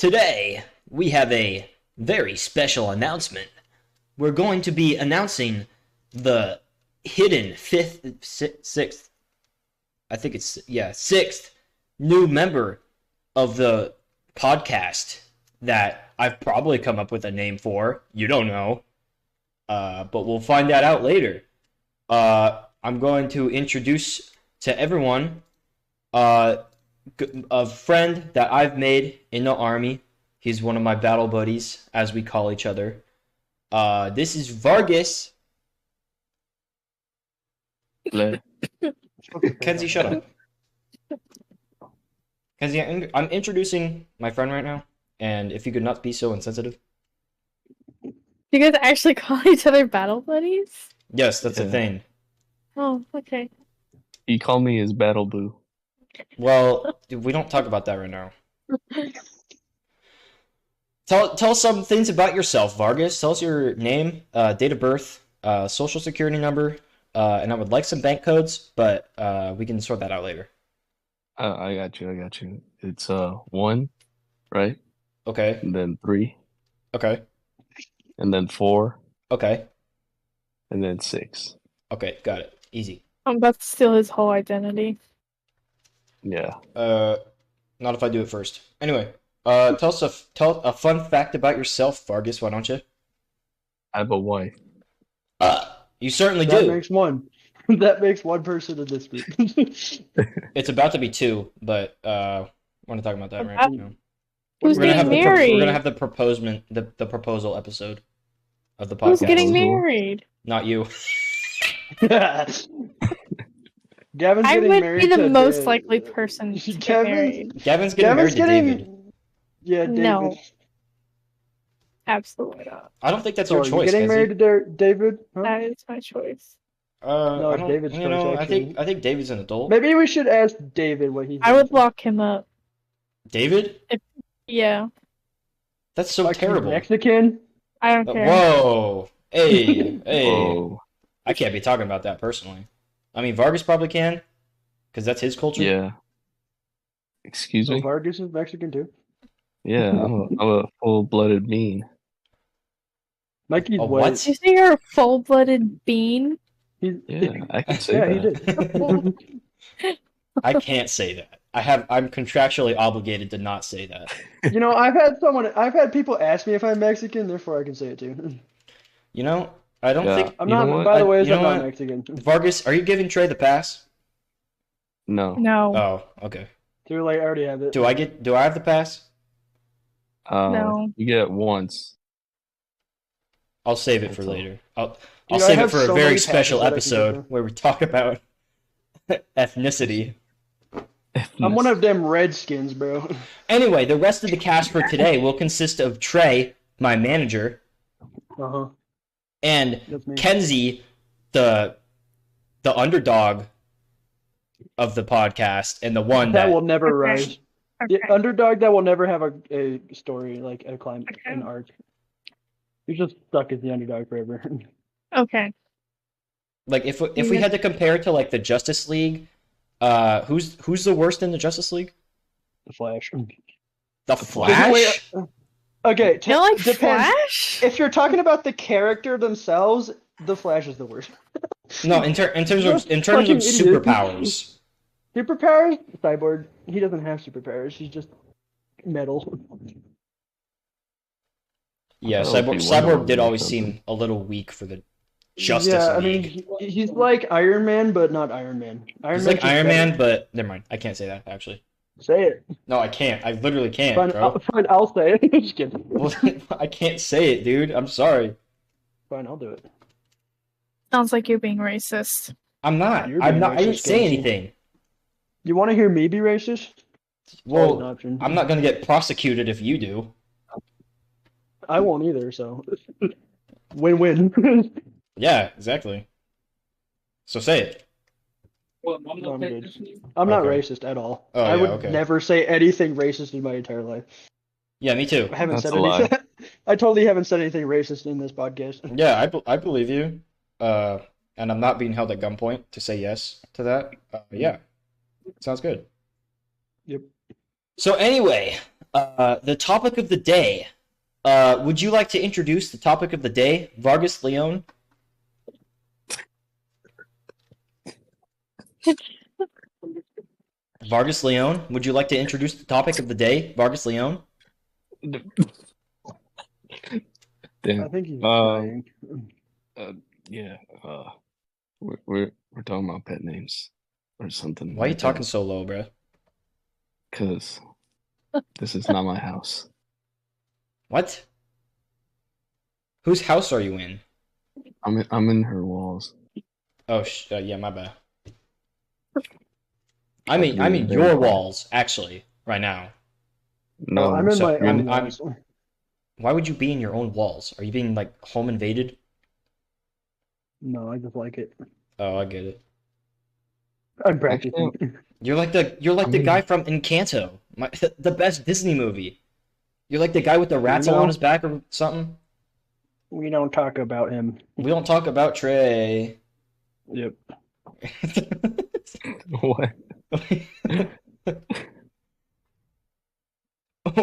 Today, we have a very special announcement. We're going to be announcing the hidden sixth new member of the podcast that I've probably come up with a name for. You don't know. But we'll find that out later. I'm going to introduce to everyone a friend that I've made in the army. He's one of my battle buddies, as we call each other. This is Vargas. Kenzie, shut up. Kenzie, I'm introducing my friend right now, and if you could not be so insensitive. You guys actually call each other battle buddies? Yes, that's a thing. Oh, okay. He called me his battle boo. Well, we don't talk about that right now. Tell us some things about yourself, Vargas. Tell us your name, date of birth, social security number, and I would like some bank codes, but we can sort that out later. I got you. It's 1, right? Okay. And then 3. Okay. And then 4. Okay. And then 6. Okay, got it. Easy. I'm about to steal his whole identity. Yeah. Not if I do it first. Anyway, tell a fun fact about yourself, Vargas. Why don't you? I have a wife. You certainly That do. makes one. That makes one person in this group. It's about to be 2, but we're not talking about that right now. Who's getting married? We're gonna have the proposal episode of the podcast. Who's getting married? Not you. Gavin's I getting would married be the to most Dave. likely person to get Gavin? married. Gavin's getting married to David. Yeah, David. No. Absolutely not. I don't think that's So your are you choice. getting married to David? Huh? That is my choice. No, I don't, David's you know, choice, actually. I think David's an adult. Maybe we should ask David what he. I would lock him up. David? Yeah. That's so Like, he's terrible. Mexican. I don't care. Whoa. Hey. Whoa. I can't be talking about that personally. I mean, Vargas probably can, because that's his culture. Yeah. Excuse So me? Vargas is Mexican too. Yeah, I'm a full-blooded bean. Mikey's A white. what? Did you say you're a full-blooded bean? He's, Yeah, I can say yeah, he that. did. I can't say that. I'm contractually obligated to not say that. You know, I've had people ask me if I'm Mexican, therefore I can say it too. You know, I don't Yeah. think. I'm You not. know what? By the way, You I'm know not what? Mexican. Vargas, are you giving Trey the pass? No. No. Oh, okay. Too late. I already have it. Do I have the pass? No. You get it once. I'll save it for That's all. later. I'll Dude, I save it have for a so very many special passes that I can episode give where we talk about ethnicity. I'm one of them Redskins, bro. Anyway, the rest of the cast for today will consist of Trey, my manager, Uh huh. and That's me. Kenzie, the underdog of the podcast, and the one That that will never Okay. rise. Okay. The underdog that will never have a story like a climb, Okay. an arc. You're just stuck as the underdog forever. Okay. like if we had to compare to like the Justice League, who's the worst in the Justice League? The Flash. The Flash? Okay, You like depends. Flash? If you're talking about the character themselves, the Flash is the worst. No, in terms of Fucking idiot. superpowers. Superpowers? Cyborg. He doesn't have superpowers. He's just metal. Yeah, That would be Cyborg Wonder did Woman or always something. seem a little weak for the Justice yeah, League. I mean, he's like Iron Man, but not Iron Man. He's Man's like just Iron better. Man, but never mind. I can't say that actually. Say it. No, I can't. I literally can't, Fine, bro. I'll say it. Just kidding. Well, I can't say it, dude. I'm sorry. Fine, I'll do it. Sounds like you're being racist. I'm not. You're I'm being not. I didn't racist, say Kenzie. anything. You want to hear me be racist? Well, Always an option. I'm not gonna get prosecuted if you do. I won't either, so win-win. Yeah, exactly. So say it. No, I'm good. I'm not Okay. racist at all. Oh, I yeah, would okay. never say anything racist in my entire life. Yeah, me too. I haven't That's said a lie. anything. I totally haven't said anything racist in this podcast. Yeah, I believe you. And I'm not being held at gunpoint to say yes to that. Yeah, sounds good. Yep. So anyway, the topic of the day. Would you like to introduce the topic of the day, Vargas Leon? Vargas Leon, would you like to introduce the topic of the day, Vargas Leon? I Damn. think he's dying. Yeah. We're talking about pet names or something. Why are you talking so low, bro? Because this is not my house. What? Whose house are you in? I'm in her walls. Oh, yeah, my bad. I mean your walls, actually, right now. No, I'm in so my own I'm- walls. Why would you be in your own walls? Are you being, like, home invaded? No, I just like it. Oh, I get it. I'm practicing. You're like the guy from Encanto, the best Disney movie. You're like the guy with the rats all on his back or something. We don't talk about him. We don't talk about Trey. Yep. What?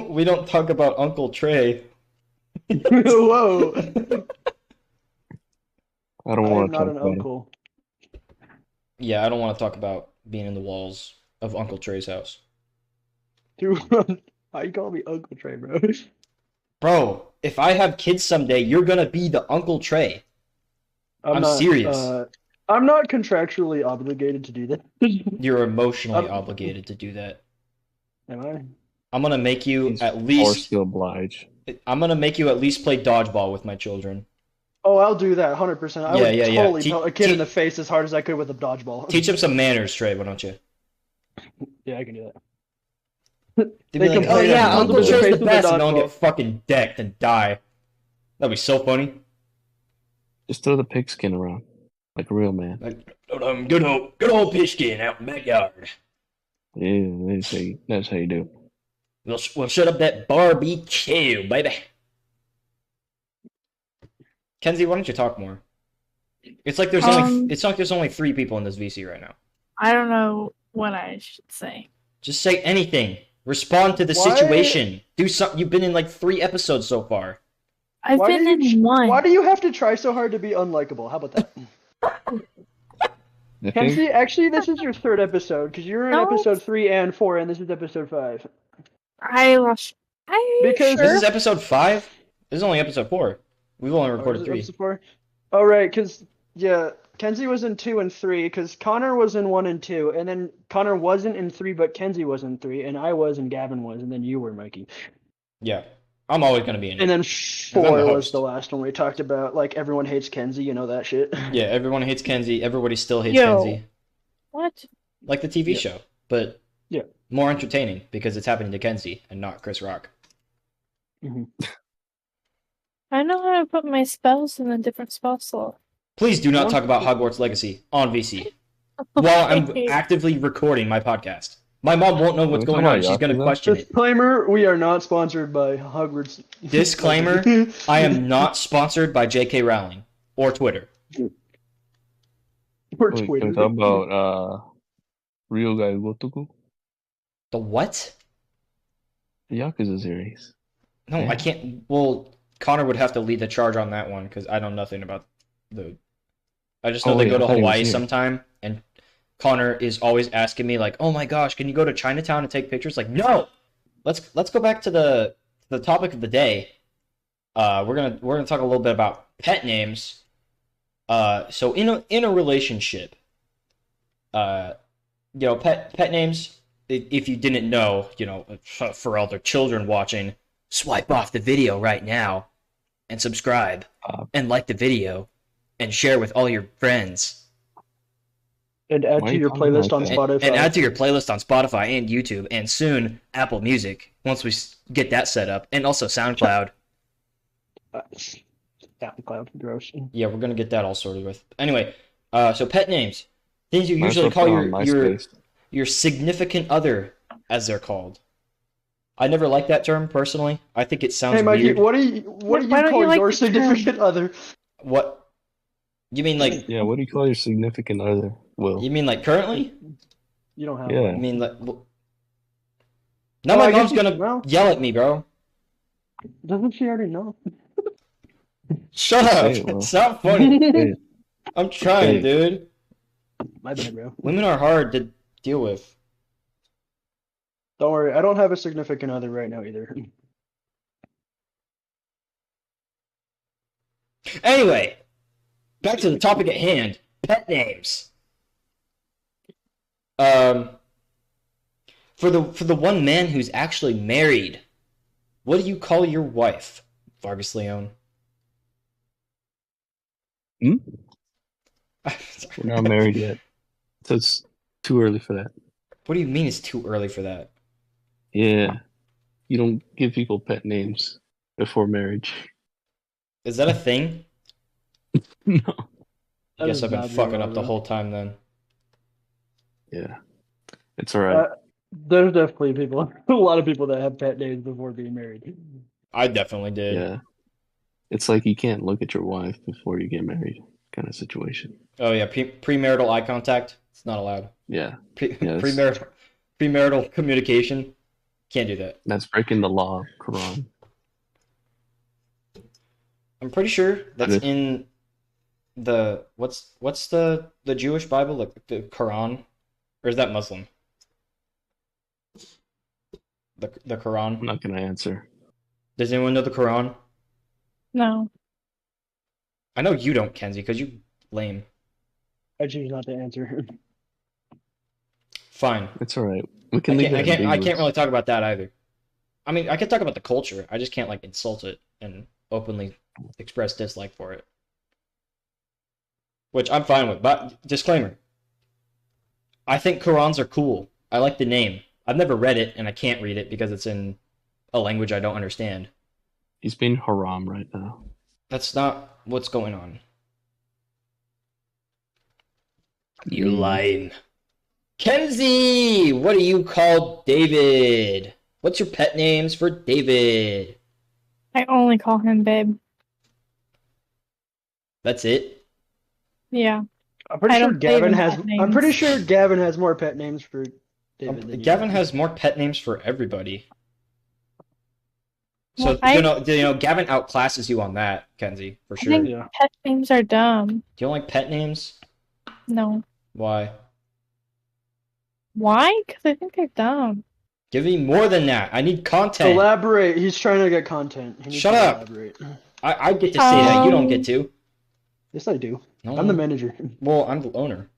We don't talk about Uncle Trey. Whoa! I don't I am want to not talk an about it. uncle. Yeah, I don't want to talk about being in the walls of Uncle Trey's house. Dude, how you call me Uncle Trey, bro? Bro, if I have kids someday, you're gonna be the Uncle Trey. I'm not, serious. I'm not contractually obligated to do that. You're emotionally I'm- obligated to do that. Am I? I'm gonna make you He's at forced least. to oblige. I'm gonna make you at least play dodgeball with my children. Oh, I'll do that 100%. I would Yeah. totally Te- pelt a kid in te- the face as hard as I could with a dodgeball. Teach them some manners, Trey. Why don't you? Yeah, I can do that. They'd They be like, complain oh yeah, about Uncle the Trey's face the of the best, and they'll dodgeball. get fucking decked and die. That'd be so funny. Just throw the pigskin around like a real man. Like, good old pigskin out in the backyard. Yeah, that's how you do. We'll shut up that barbecue, baby. Kenzie, why don't you talk more? It's like there's only 3 people in this VC right now. I don't know what I should say. Just say anything. Respond to the Why- situation. Do something. You've been in like 3 episodes so far. I've Why been do you in one. Why do you have to try so hard to be unlikable? How about that? I think Kenzie, actually, this is your 3rd episode because you're in No. episode 3 and 4, and this is episode 5. I lost. Are you Because- This sure? is episode 5. This is only episode 4. We've only Oh, recorded is it 3. episode 4? Oh, right, because, yeah, Kenzie was in 2 and 3, because Connor was in 1 and 2, and then Connor wasn't in 3, but Kenzie was in 3, and I was, and Gavin was, and then you were, Mikey. Yeah, I'm always gonna be in it. And then I'm 4 the was host. the last one we talked about, like, everyone hates Kenzie, you know that shit. Yeah, everyone hates Kenzie. Everybody still hates Yo. Kenzie. What? Like the TV Yeah. show, but Yeah. more entertaining because it's happening to Kenzie and not Chris Rock. I know how to put my spells in a different spell slot. Please do not What? talk about Hogwarts Legacy on VC while I'm actively recording my podcast. My mom won't know what's Are we going talking on. about She's gonna Yakuza? question it. Disclaimer, we are not sponsored by Hogwarts. Disclaimer, I am not sponsored by J.K. Rowling or Twitter. Or Wait, Twitter. can we talk about Real Guy Gotoku? The what? The Yakuza series. No, I Yeah. can't. Well, Connor would have to lead the charge on that one because I know nothing about the. I just know Oh, they wait, go I to thought he was Hawaii here. sometime, and Connor is always asking me like, "Oh my gosh, can you go to Chinatown and take pictures?" Like, no. Let's go back to the topic of the day. We're gonna talk a little bit about pet names. So in a relationship, pet names. If you didn't know, for all the children watching, swipe off the video right now, and subscribe, and like the video, and share with all your friends, And add Why to are you your talking playlist like on that? Spotify. and add to your playlist on Spotify and YouTube, and soon Apple Music once we get that set up, and also SoundCloud. SoundCloud, gross. Yeah, we're gonna get that all sorted with. Anyway, so pet names, things you Might as usually well call put it on your MySpace. your significant other, as they're called. I never like that term personally. I think it sounds Hey, Mikey, weird. what do you Why don't call you like your the term? significant other? What? You mean like? Yeah, what do you call your significant other? Will. You mean like currently? You don't have Yeah. I one. mean like. Now Oh, my I guess mom's gonna well, yell at me, bro. doesn't she already know? Shut Just up. say it, Will. It's not funny. Say it. I'm trying, Say it. dude. My bad, bro. Women are hard to deal with. Don't worry, I don't have a significant other right now either. Anyway, back to the topic at hand. Pet names. Um, for the one man who's actually married, what do you call your wife, Vargas Leone? Hmm? We're not married yet, so it's too early for that. What do you mean it's too early for that? Yeah, you don't give people pet names before marriage. Is that a thing? No. I That guess is I've been not very fucking well, up the bro. whole time then. Yeah, it's all right. There's definitely people, a lot of people that have pet names before being married. I definitely did. Yeah, it's like you can't look at your wife before you get married, kind of situation. Oh yeah, premarital eye contact. It's not allowed. Yeah, yeah, Premarital communication. Can't do that. that's breaking the law of Quran. I'm pretty sure that's But if- in the what's the Jewish Bible, like the Quran, or is that Muslim? The I'm Quran. not gonna answer. Does anyone know the Quran? No. I know you don't, Kenzie, because you lame. I choose not to answer. Fine. It's all right. We can leave it I can't ambiguous. really talk about that either. I mean, I can talk about the culture. I just can't like insult it and openly express dislike for it. Which I'm fine with, but disclaimer. I think Qurans are cool. I like the name. I've never read it and I can't read it because it's in a language I don't understand. He's being haram right now. That's not what's going on. You're lying. Kenzie, what do you call David? What's your pet names for David? I only call him babe. That's it? Yeah. I'm pretty I sure don't believe Gavin in has. pet I'm pretty names. sure Gavin has more pet names for David than you Gavin do. has more pet names for everybody. So Well, I Gavin outclasses you on that, Kenzie, for I sure. think Yeah. pet names are dumb. Do you don't like pet names? No. Why? Why? Because I think they're dumb. Give me more than that. I need content. Elaborate. He's trying to get content. He needs Shut to up. Elaborate. I get to say that. You don't get to. Yes, I do. No. I'm the manager. Well, I'm the owner.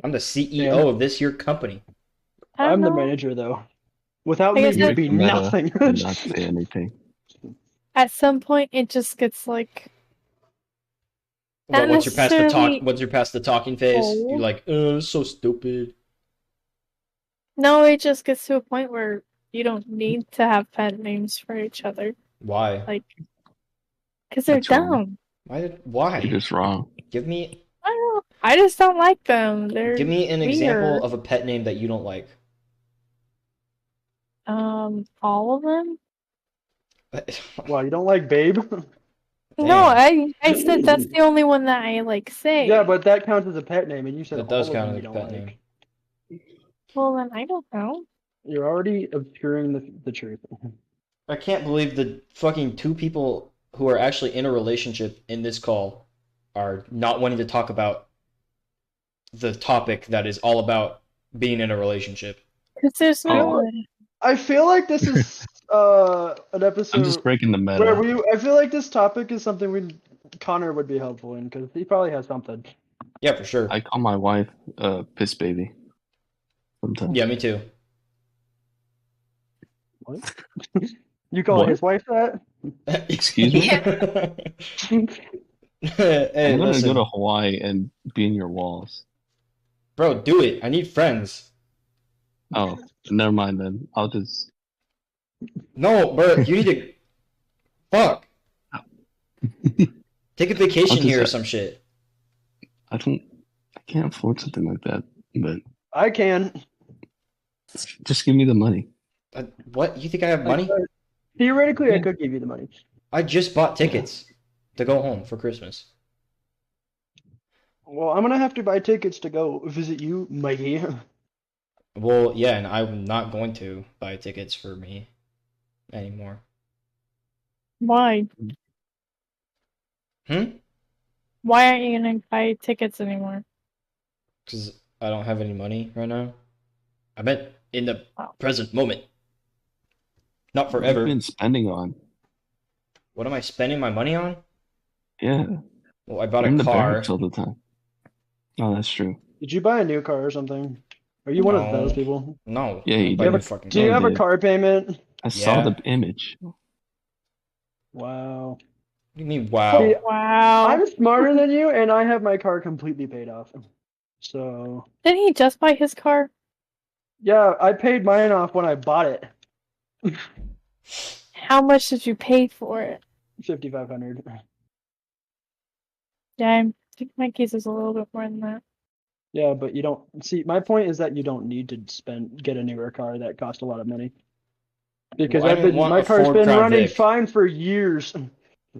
I'm the CEO Yeah. of this here company. I don't I'm the know. manager, though. Without I me, guess you'd that's- be Meta nothing. and not say anything. At some point, it just gets like. But Not once you're past the necessarily once you're past the talking phase, old. you're like, oh, this is so stupid. No, it just gets to a point where you don't need to have pet names for each other. Why? Like, because they're That's wrong. dumb. Why? You're just wrong. Give me I don't know. I just don't like them. They're an weird. example of a pet name that you don't like. All of them? Wow, you don't like Babe? No, Damn. I said that's the only one that I like say. Yeah, but that counts as a pet name, and you said That does all of count them as you a don't pet like. name. Well, then I don't know. You're already obscuring the truth. I can't believe the fucking two people who are actually in a relationship in this call are not wanting to talk about the topic that is all about being in a relationship. Because there's no. I feel like this is an I'm episode just breaking the where meta. I feel like this topic is something Connor would be helpful in because he probably has something. Yeah, for sure. I call my wife piss baby. Sometimes. Yeah, me too. What? You call What? his wife that? Excuse me? Hey, I'm gonna listen, go to Hawaii and be in your walls. bro, do it. I need friends. Oh, never mind then. I'll just. No, bro, you need to. Fuck. Take a vacation I'll just- here or some shit. I can't afford something like that. But I can. just give me the money. What? You think I have money? Theoretically, I Yeah. could give you the money. I just bought tickets to go home for Christmas. Well, I'm gonna have to buy tickets to go visit you, Mikey. Well, yeah, and I'm not going to buy tickets for me anymore. Why? Hmm? Why aren't you gonna buy tickets anymore? Because I don't have any money right now. I meant in the Oh. present moment. Not What have forever. you been spending on? What am I spending my money on? Yeah. Well, I bought You're in a the car. barracks all the time. Oh, that's true. Did you buy a new car or something? Are you one of those No. people? No. Yeah, I you don't buy did. new fucking Do you Yeah, car. have a dude. car payment? I saw Yeah. the image. Wow. What do you mean, See, wow? Wow. I'm smarter than you, and I have my car completely paid off. So, Didn't he just buy his car? yeah, I paid mine off when I bought it. How much did you pay for it? 5,500. Yeah, I think Mikey's is a little bit more than that. Yeah, but you don't see. My point is that you don't need to get a newer car that costs a lot of money. Because Well, I didn't want my a car's Ford been Crown running Vic. fine for years,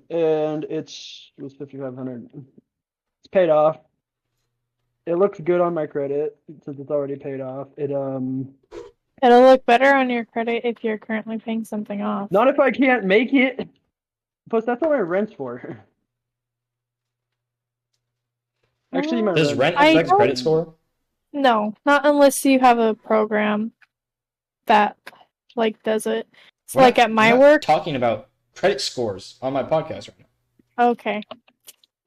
and it was 5,500. It's paid off. It looks good on my credit since it's already paid off. It'll look better on your credit if you're currently paying something off. Not if I can't make it. Plus, that's what my rent's for. Actually, my Does rent I affect don't- credit score? No, not unless you have a program that like does it. So We're like not- at my we're not work. talking about credit scores on my podcast right now. Okay.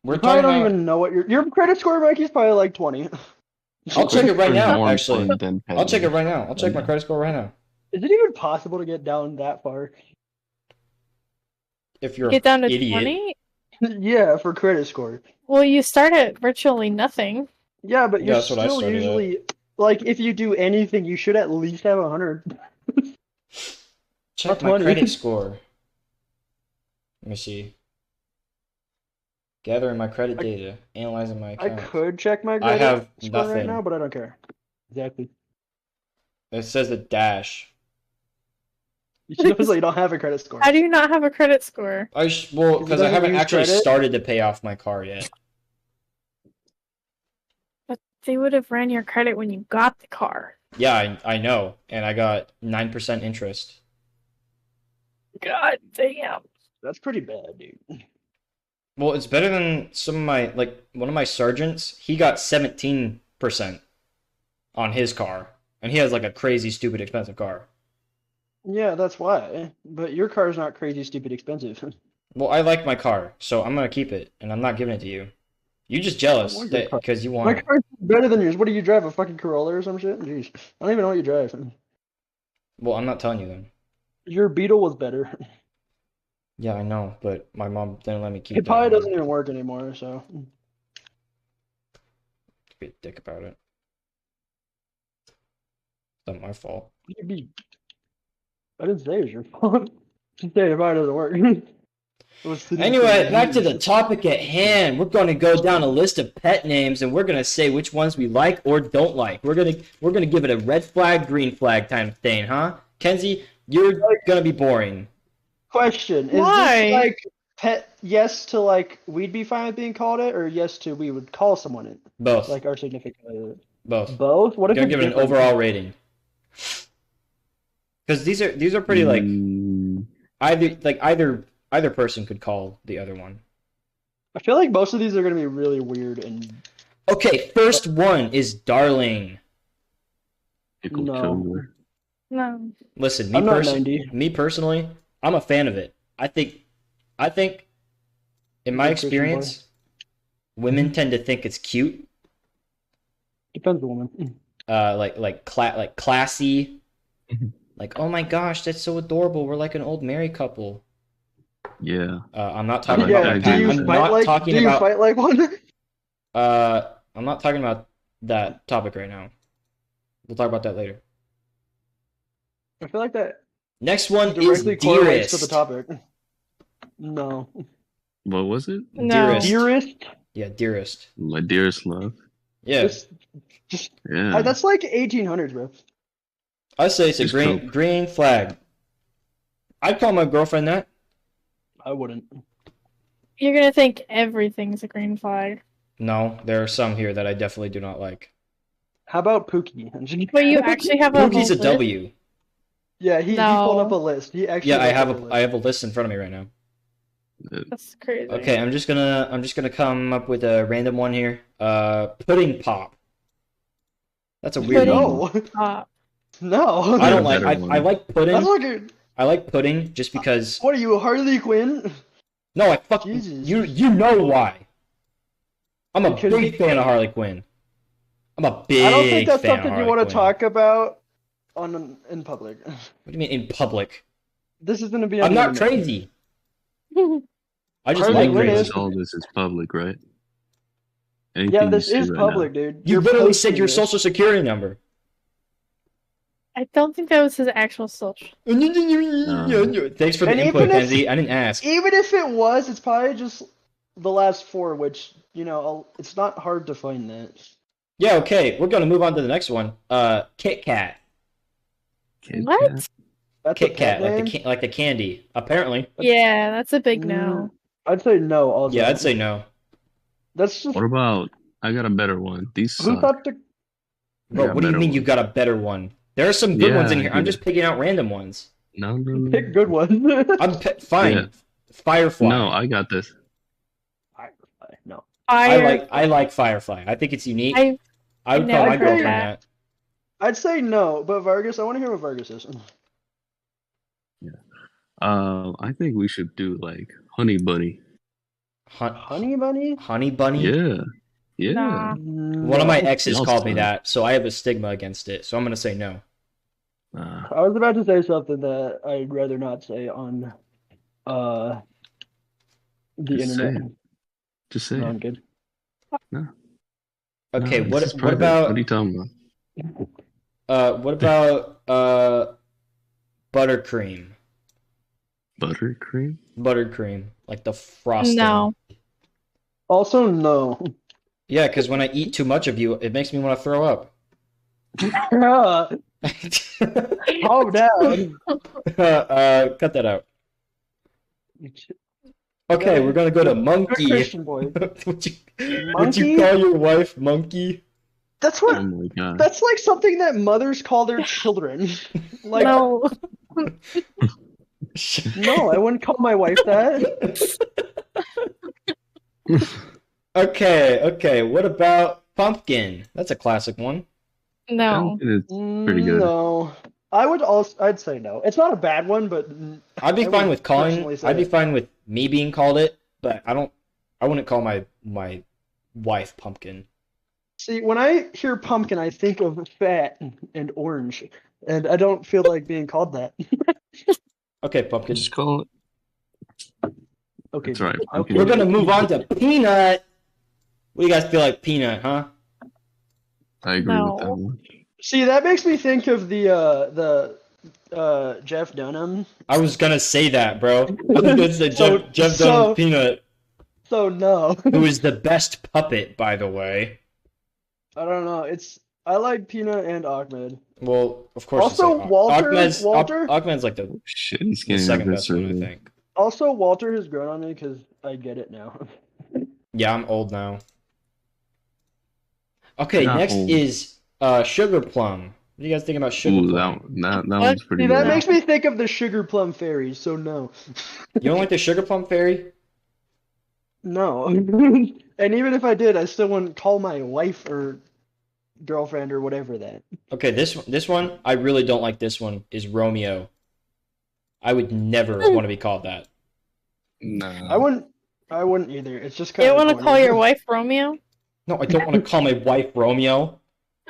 We're You probably talking don't about. even know what your credit score, Mikey, is probably like 20. I'll check it right Credit now, score is more actually. important than pet I'll check it names. right now. I'll check my credit score right now. Is it even possible to get down that far? If you're Get down an to idiot. 20? Yeah, for credit score. Well, you start at virtually nothing. Yeah, but Yeah, you're that's what I still started at. usually like if you do anything, you should at least have 100. Check Not my 20. credit score. Let me see. Gathering my credit data, analyzing my I account. could check my I credit have score right nothing. now, but I don't care. Exactly. It says a dash. You should know that you don't have a credit score. How do you not have a credit score? Well, Because it because I doesn't haven't use actually credit? started to pay off my car yet. But they would have ran your credit when you got the car. Yeah, I know, and I got 9% interest. God damn. That's pretty bad, dude. Well, it's better than some of my, like, one of my sergeants, he got 17% on his car. And he has, like, a crazy, stupid, expensive car. Yeah, that's why. But your car's not crazy, stupid, expensive. Well, I like my car, so I'm gonna keep it, and I'm not giving it to you. You're just jealous I want your car. because you My want it. car's better than yours. What do you drive? A fucking Corolla or some shit? Jeez. I don't even know what you drive. Well, I'm not telling you then. Your Beetle was better. Yeah, I know, but my mom didn't let me keep It that probably one. doesn't even work anymore, so. Be a dick about it. It's not my fault. You'd be... I didn't say it was your fault. Just say it probably doesn't work. It was sitting Anyway, for back to the years. topic at hand. We're going to go down a list of pet names, and we're going to say which ones we like or don't like. We're gonna give it a red flag, green flag kind of thing, huh? Kenzie, you're gonna be boring. Question: Is Why? this like pet? Yes to like we'd be fine with being called it, or yes to we would call someone it, Both. like our significant other? Both. Both. What if Gonna it's give it an different? overall rating. Because these are pretty like either person could call the other one. I feel like most of these are gonna be really weird and Okay, first one is Darling. Pickle No. Chogler. No. Listen, I'm not 90. me personally, I'm a fan of it. I think in my Good Christian boy. experience, women tend to think it's cute. depends on the woman. Like classy. Like, oh my gosh, that's so adorable. We're like an old married couple. Yeah. I'm not talking Yeah, about. do you I'm not talking do you about. fight like one? I'm not talking about that topic right now. We'll talk about that later. I feel like that Next one is directly correlates to Dearest. the topic. No. What was it? No. Dearest. Dearest? Yeah, Dearest. My dearest love. Yeah, Just Yeah. that's like 1800s, bro. I say it's a Just green cope. green flag. I'd call my girlfriend that. I wouldn't. You're gonna think everything's a green flag. No, there are some here that I definitely do not like. How about Pookie? But you actually have a Pookie's a whole list? W. Yeah, he pulled up a No. list. He actually Yeah, I looked have up a list. I have a list in front of me right now. That's crazy. Okay, I'm just gonna come up with a random one here. Pudding pop. That's a weird Pudding. one. No, No. I don't a like. better I one. like pudding. That's like a, I like pudding just because. what are you, Harley Quinn? No, I fuck Jesus. you know why. I'm a Because- big fan of Harley Quinn. I'm a big I don't think that's fan of something you Harley want to Quinn. talk about in public. What do you mean in public? This is gonna be. On I'm the not internet. crazy. I just Harley like Quinn crazy. is- All this is public, right? Anything Yeah, you this see is right public, now. dude. You You're literally said posting your this. social security number. I don't think that was his actual social. Thanks for the And input, even if- Kenzie. I didn't ask. Even if it was, it's probably just the last four, which it's not hard to find that. Yeah, okay. We're gonna move on to the next one. Kit Kat. Kit What? Kat? That's Kit a Kat, pet like the candy. Apparently. Yeah, that's a big name? no. I'd say no. Also, Yeah, I'd say no. That's just What about? I got a better one. These who suck. thought to. Bro, Yeah, what do you better mean you one. got a better one? There are some good ones in Yeah, here. I'm yeah. just picking out random ones. No, no, no. Pick good one. Fine. Yeah. Firefly. No, I got this. No. I like Firefly. I think it's unique. I would call never my heard girlfriend that. that. I'd say no, but Vargas, I want to hear what Vargas is. I think we should do like Honey Bunny. Honey Bunny? Honey Bunny? Yeah, yeah. Nah. One of my exes Y'all called me suck. that, so I have a stigma against it. So I'm gonna say no. I was about to say something that I'd rather not say on the Just say internet. it. Just say No, it. I'm good. Okay, No, what this is what private. about What are you talking about? what about buttercream? Buttercream? Buttercream, like the frosting. No. Also, no. Yeah, because when I eat too much of you, it makes me want to throw up. Calm down. Cut that out. Okay, we're gonna go to Good monkey. Christian boy. would you Monkey? call your wife monkey? That's Oh what. my god. That's like something that mothers call their children. Like, No. no, I wouldn't call my wife that. Okay. What about pumpkin? That's a classic one. No. It's pretty good. No, I'd say no. It's not a bad one, but I'd be I fine would with calling. personally say I'd be it. fine with me being called it, but I wouldn't call my wife pumpkin. see, when I hear pumpkin, I think of fat and orange, and I don't feel like being called that. Okay, pumpkin. Just call it. Okay, That's right. okay. We're gonna move on to peanut. What do you guys feel like peanut, huh? I agree with that No. one. See, that makes me think of the Jeff Dunham. I was gonna say that, bro. I was gonna say Jeff So- Dunham peanut, So no, who is the best puppet, by the way. I don't know. I like Peanut and Ahmed. Well, of course. Also, it's Walter- Ahmed's, Walter? Ahmed's like the Shit, he's getting second a best one, I survey. think. Also, Walter has grown on me because I get it now. Yeah, I'm old now. Okay, Not next old. is sugar plum. What do you guys think about sugar Ooh, plum? that What? one's pretty See, that good. makes me think of the Sugar Plum Fairies. So no, You don't like the sugar plum fairy? no. And even if I did, I still wouldn't call my wife or girlfriend or whatever that. Okay, this one, I really don't like this one, is Romeo. I would never want to be called that. Nah. I wouldn't either. It's just You kind don't of. want to call your wife Romeo? No, I don't want to call my wife Romeo.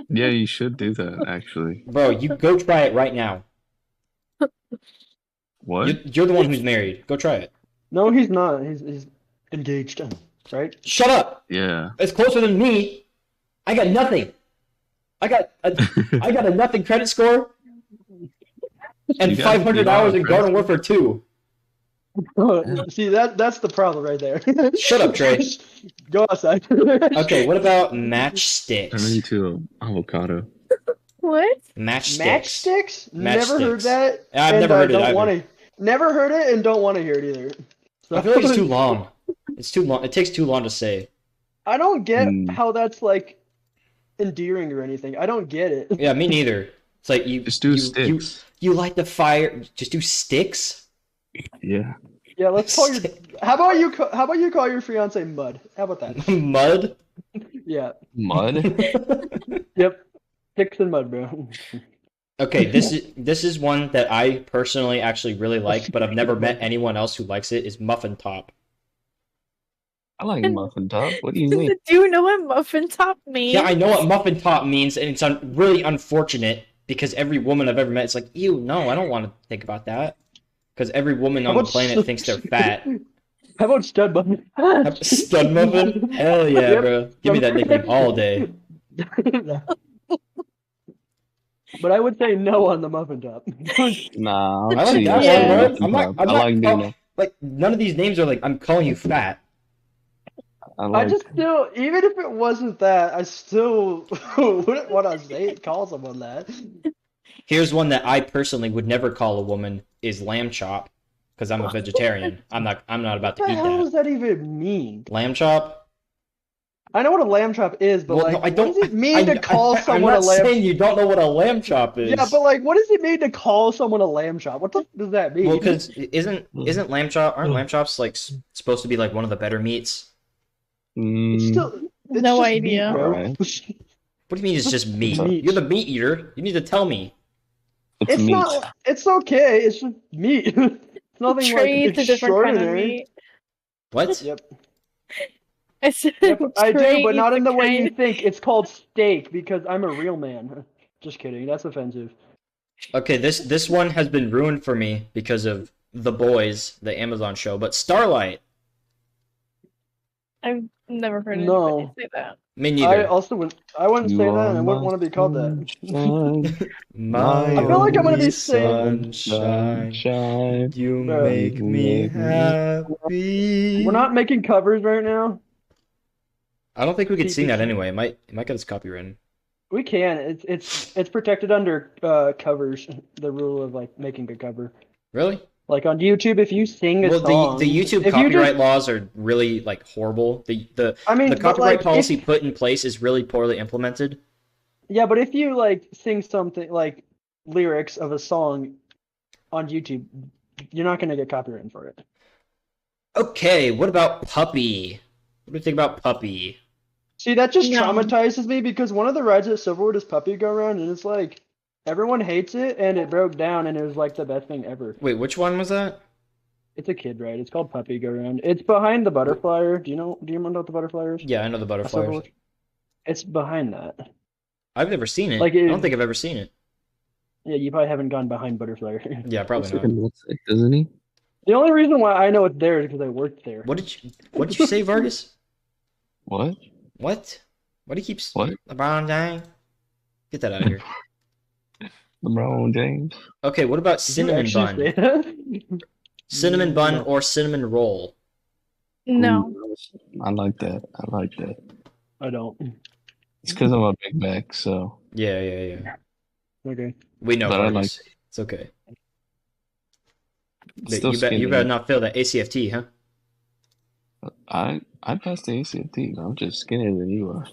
Yeah, you should do that, actually. Bro, you go try it right now. What? You're the one who's married. Go try it. No, he's not. He's engaged, right? Shut up. Yeah. It's closer than me. I got nothing. I got a nothing credit score and You got 500 hours in credit Garden score? Warfare 2. See, that's the problem right there. Shut up, Trey. Go outside. Okay, what about Turn matchsticks? into an avocado. What? Matchsticks. Matchsticks? Never heard Matchsticks. that. I've and never heard it don't either. wanna- Never heard it and don't want to hear it either. So- I feel like it's too long. It's too long. It takes too long to say. I don't get Hmm. how that's like endearing or anything. I don't get it. Yeah, me neither. It's like Just do sticks. You light the fire. Just do sticks. Yeah. Yeah, let's call your. How about you call your fiance Mud? How about that? Mud. Yeah. Mud? Yep. Sticks and mud, bro. Okay, this is one that I personally actually really like, but I've never met anyone else who likes it. Is muffin top. I like muffin top. What do you mean? Do you know what muffin top means? Yeah, I know what muffin top means, and it's really unfortunate because every woman I've ever met is like, ew, no, I don't want to think about that. Because every woman on the planet thinks they're fat. How about stud muffin? Stud muffin? Hell yeah, Yep. bro. Give me that nickname all day. But I would say no on the muffin top. Nah, I I'll like see. that Yeah. one, Muffin bro. I'm not, top. I'm I not like call- being like, none of these names are like, I'm calling you fat. I I like just still, even if it wasn't that, I still wouldn't want to call someone that. Here's one that I personally would never call a woman is lamb chop, because I'm a vegetarian. I'm not about to What the eat hell that. does that even mean? Lamb chop? I know what a lamb chop is, but Well, like, no, I what don't. does it mean to call someone a I'm not lamb? saying you don't know what a lamb chop is. Yeah, but like, what does it mean to call someone a lamb chop? What the does that mean? Well, because isn't lamb chop? Aren't lamb chops like supposed to be like one of the better meats? it's still it's No just idea. meat, bro. Alright. What do you mean it's just meat? Meat. You're the meat eater. You need to tell me. it's It's meat. not. It's okay. It's just meat. It's nothing Trey like eats a different kind of extraordinary. meat. What? Yep. I said Yep, I do, Trey but not eats in a the way you kind- think. It's called steak because I'm a real man. Just kidding. That's offensive. Okay, this one has been ruined for me because of The Boys, the Amazon show. But Starlight, I've never heard No. anybody say that. me I neither. also would. I wouldn't You say that, are and I wouldn't my want to be called that. sunshine, My I feel like I'm gonna be only saying- sunshine, sunshine. you Bro. make me Make me happy. We're not making covers right now. I don't think we could sing that anyway. It might get us copyrighted. We can. It's protected under covers. The rule of like making a cover. Really? Like on YouTube, if you sing a Well, song, the YouTube if you copyright just- laws are really like horrible. The I mean, the but, copyright like, policy if- put in place is really poorly implemented. Yeah, but if you like sing something like lyrics of a song on YouTube, you're not gonna get copyrighted for it. Okay, what about Puppy? What do you think about Puppy? See, that just No. traumatizes me because one of the rides at Silverwood is Puppy Go Round, and it's like everyone hates it, and it broke down, and it was like the best thing ever. Wait, which one was that? It's a kid ride. It's called Puppy Go Round. It's behind the Butterflyer. Do you remember what the Butterflyer is? Yeah, I know the At butterflies. Silverwood? It's behind that. I've never seen it. Like I don't think I've ever seen it. Yeah, you probably haven't gone behind Butterflyer. Yeah, probably not. Looks like, doesn't he? The only reason why I know it's there is because I worked there. What did you say, Vargas? What? What? What do you keep? What? LeBron James? Get that out of here. LeBron James. Okay, what about Did you cinnamon actually bun? say that? Cinnamon bun No. or cinnamon roll? No. Ooh, I like that. I like that. I don't. It's because I'm a Big Mac, so Yeah. Okay. We know, But I Vargas. It's okay. it's But still you skinny. better not fail that ACFT, huh? I passed the ACT. I'm just skinnier than you are.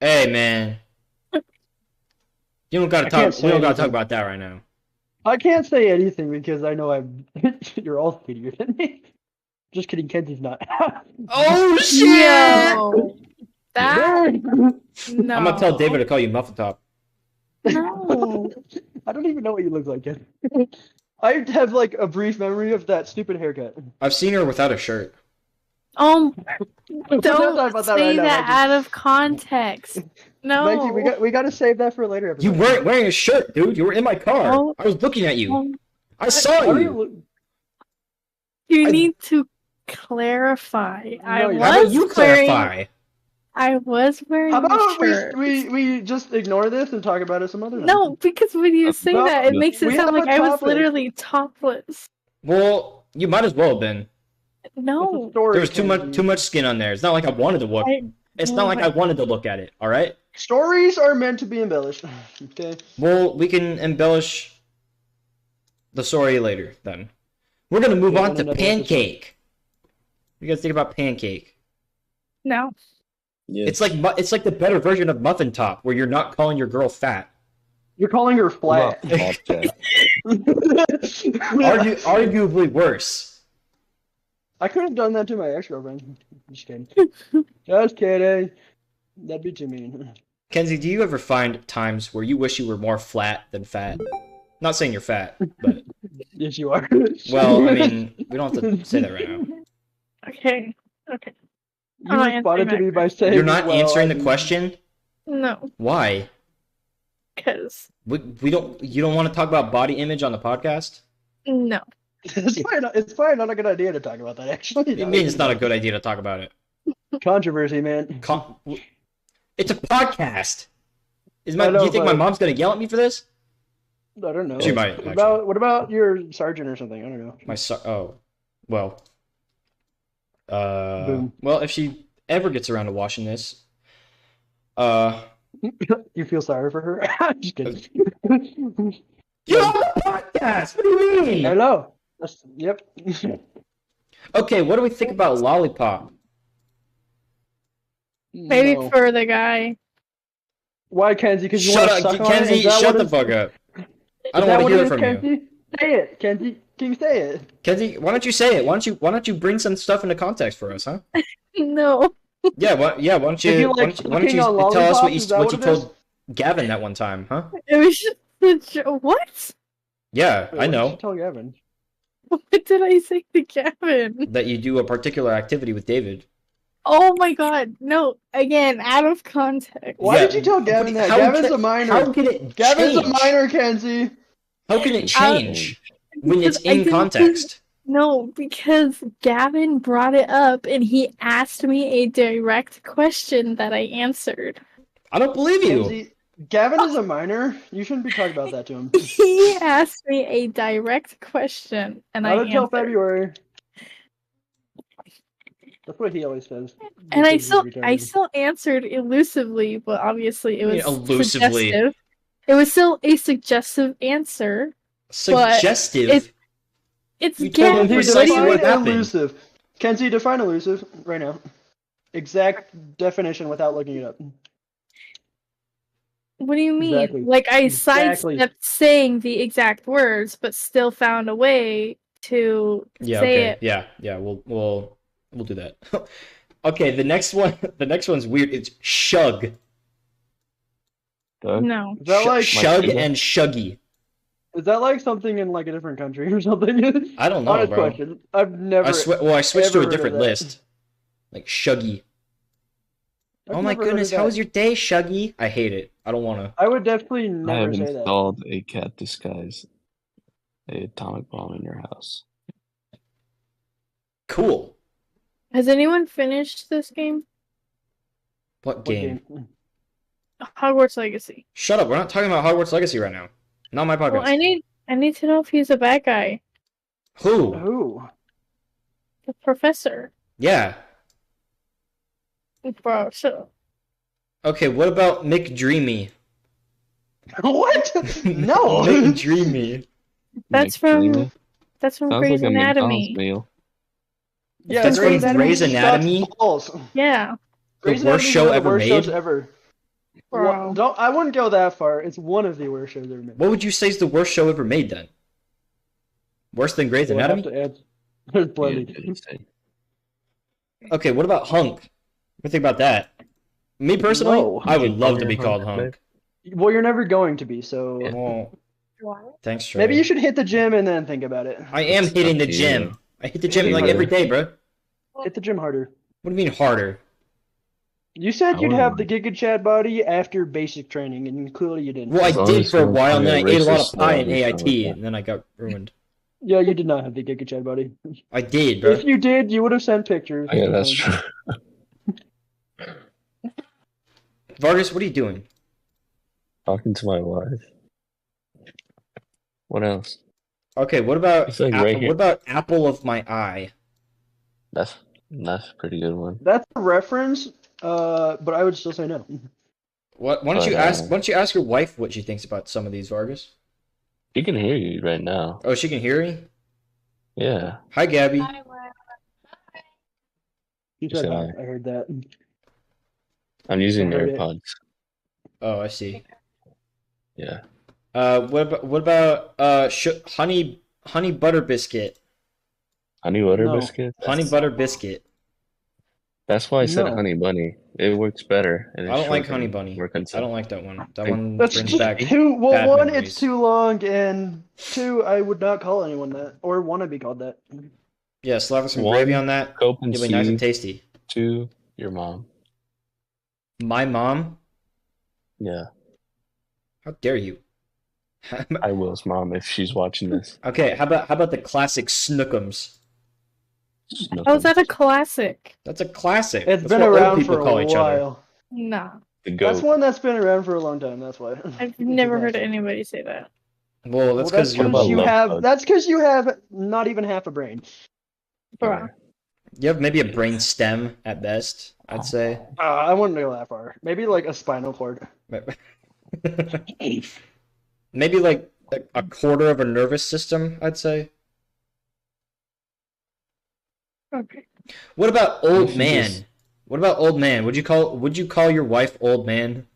Hey, man. You don't gotta I talk. can't We say don't gotta talk anything. about that right now. I can't say anything because I know you're all skinnier than me. Just kidding, Kenzie's not. Oh Yo. That No. no. I'm gonna tell David to call you Muffin Top. No. I don't even know what you look like yet. I have like a brief memory of that stupid haircut. I've seen her without a shirt. Don't We're not talking about that say right now, that Mikey. out of context. No. Mikey, we got to save that for a later episode. You weren't wearing a shirt, dude. You were in my car. Oh. I was looking at you. Um, I saw Why do you. You I- need to clarify. I No, you- How about was you wearing. clarify? I was wearing How a about shirt. we just ignore this and talk about it some other time? No, because when you say No, that, it makes it we sound have like a I was topic. literally topless. Well, you might as well have been. It's a No. story, There was too Kenzie. much skin on there. It's not like I wanted to look. It's not like I wanted to look at it. All right. Stories are meant to be embellished. Okay. Well, we can embellish the story later. Then we're gonna move Yeah, on on to another Pancake. What do you guys think about Pancake? No. It's like the better version of muffin top, where you're not calling your girl fat. You're calling her flat. Arguably worse. I could have done that to my ex-girlfriend. Just kidding. Just kidding. That'd be too mean. Kenzie, do you ever find times where you wish you were more flat than fat? Not saying you're fat, but Yes, you are. well, I mean, we don't have to say that right now. Okay. You responded to me by saying You're not answering the question? No, Why? because We don't. You don't want to talk about body image on the podcast? no. it's probably not a good idea to talk about that, actually. I mean, it's not a good idea to talk about it. Controversy, man. It's a podcast. Do I know, you think my but- mom's gonna yell at me for this? I don't know. She might, What about your sergeant or something? I don't know. Well. Boom. Well, if she ever gets around to watching this, You feel sorry for her? Just kidding. you're on the podcast. What do you mean? Hello. Yep. Okay, what do we think about Lollipop? Maybe No. for the guy. Why, Kenzie? Because you Shut want to up, suck on it? Kenzie. Is that Shut what the it- fuck up. I is don't that want what to hear it it from you, Kenzie? Say it, Kenzie. Can you say it? Kenzie. Why don't you say it? Why don't you bring some stuff into context for us, huh? No. Yeah. Why don't If you? you Why like don't you sucking on tell us what lollipops, is that what you what it is? told Gavin that one time, huh? It was just what? Yeah, Wait, I what did know you tell Gavin? What did I say to Gavin? that you do a particular activity with David. Oh my god. No. Again, out of context. Why Yeah, did you tell Gavin but that? how Gavin's can- a minor. How can it Gavin's change? a minor, Kenzie. How can it change when it's Because I in didn't context? No, because Gavin brought it up and he asked me a direct question that I answered. I don't believe you. Kenzie, Gavin is a minor. You shouldn't be talking about that to him. He asked me a direct question and I Not until answered. February. That's what he always says. And I Because still he's I retarded. still answered elusively, but obviously it What do was you mean elusively? suggestive. It was still a suggestive answer. Suggestive. It's You told him Gavin. precisely Define what happened. elusive. Kenzie, define elusive right now. Exact definition without looking it up. What do you mean? Exactly. Like I Exactly. sidestepped saying the exact words, but still found a way to Yeah. say Okay. it. Yeah. We'll do that. Okay. The next one's weird. It's shug. Doug? No. Is that like Shug favorite. and shuggy. is that like something in like a different country or something? I don't know, Honest bro. question. I've never. I switched to ever a heard different of that. list. Like shuggy. I've Oh my never heard goodness, of how that. was your day, shuggy? I hate it. I don't want to. I would definitely I never have say that. installed a cat disguise, a atomic bomb in your house. Cool. Has anyone finished this game? What What game? Hogwarts Legacy. Shut up. We're not talking about Hogwarts Legacy right now. Not my podcast. Well, I need to know if he's a bad guy. Who? Who? The professor. Yeah. Bro, so Okay, what about McDreamy? What? No. McDreamy. that's McDreamy? from Grey's Sounds like a Anatomy. McDonald's meal. Yeah, That's from Grey's sucks Anatomy? balls. Yeah. Grey's worst Anatomy is show one of the ever worst shows made? ever. Bro. I wouldn't go that far. It's one of the worst shows ever made. What would you say is the worst show ever made then? Worse than Grey's We'll have Anatomy? to add- There's Yeah, plenty. insane. Okay, what about Hunk? What do you think about that? Me personally, No. I would love to be Hunk, called babe. Hunk. Well, you're never going to be, so Yeah. Well, thanks, Trey. maybe you should hit the gym and then think about it. I am It's hitting up the to gym. you. I hit the gym Hit like harder. every day, bro. Hit the gym harder. What do you mean harder? You said I you'd have the wouldn't. Giga Chad body after basic training, and clearly you didn't. Well, I As long did as for a you're while, and then I probably ate a lot of racist, pie in you're fine AIT, with that. and then I got ruined. Yeah, you did not have the Giga Chad body. I did, bro. If you did, you would have sent pictures. Oh, yeah, that's true. Vargas, what are you doing? Talking to my wife. What else? Okay, what about It's like right Apple, here. what about Apple of My Eye? That's a pretty good one. That's a reference, but I would still say no. What? Why don't But, you ask? Why don't you ask your wife what she thinks about some of these, Vargas? She can hear you right now. Oh, she can hear me. Yeah. Hi, You Gabby. said Say hi. hi. I heard that. I'm using I heard it. AirPods. Oh, I see. Yeah. What about honey butter biscuit? Honey butter No. biscuit? Honey butter biscuit. That's why I said No. honey bunny. It works better. And I it's don't like short honey and bunny. more I concise. don't like that one. That Like, one That's brings just back too. Well, bad one, memories. it's too long, and two, I would not call anyone that or want to be called that. Yeah, slap with some One, gravy on that. Cope and It'll be nice and Steve. tasty. 2, your mom. My mom? Yeah. How dare you? I will's mom if she's watching this. Okay, how about the classic Snookums? How is that a classic? That's a classic. It's That's been what old around people for call a each other. No, The That's goat. one that's been around for a long time. That's why. I've never heard anybody say that. Well, that's Well, because you're about you love have. bug? That's because you have not even half a brain. Bruh. you have maybe a brain stem at best, I'd say. I wouldn't go that far. Maybe like a spinal cord. Maybe like a quarter of a nervous system, I'd say. Okay. What about What old if you man? just- What about old man? Would you call your wife old man?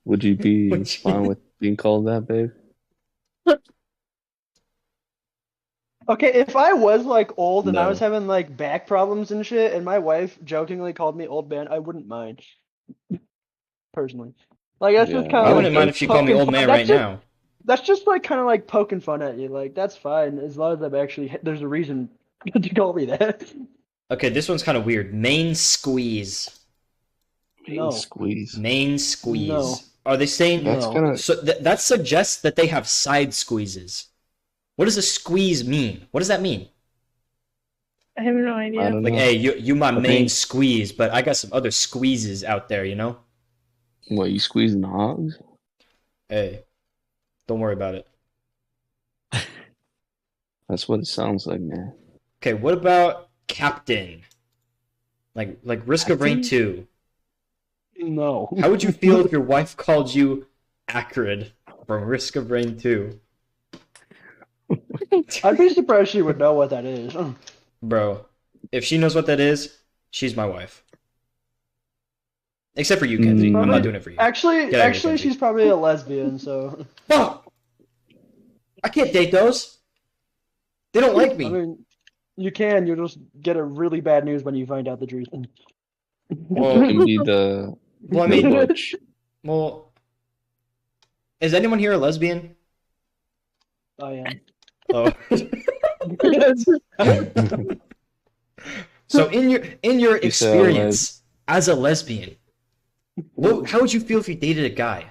Would you be Would you- fine with being called that, babe? Okay, if I was like old and I was No. having like back problems and shit, and my wife jokingly called me old man, I wouldn't mind. Personally, like that's just Yeah, kind I of wouldn't like mind if she called me poking old man fun. right now. That's just like kind of like poking fun at you. Like that's fine as long as I'm actually there's a reason to call me that. Okay, this one's kind of weird. Main squeeze. No. Squeeze. Main squeeze. No. Are they saying That's No. gonna. so? That suggests that they have side squeezes. What does a squeeze mean? What does that mean? I have no I idea. don't Like, know. hey, you my main think- squeeze, but I got some other squeezes out there, you know? What, you squeezing the hogs? Hey, don't worry about it. That's what it sounds like, man. Okay, what about captain? Like Risk of Rain Captain? 2. No. How would you feel if your wife called you Acrid from Risk of Rain 2? I'd be surprised she would know what that is. Bro, if she knows what that is, she's my wife. Except for you, Kenzie. I'm Probably- not doing it for you. Actually, Get out of here, Kenzie. she's probably a lesbian, so Oh! I can't date those. They don't like me. I mean, you can. You'll just get a really bad news when you find out the truth. Well, You can be the well, I the mean, butch. well, is anyone here a lesbian? I am. Oh. So in your You say a les- experience as a lesbian, how would you feel if you dated a guy?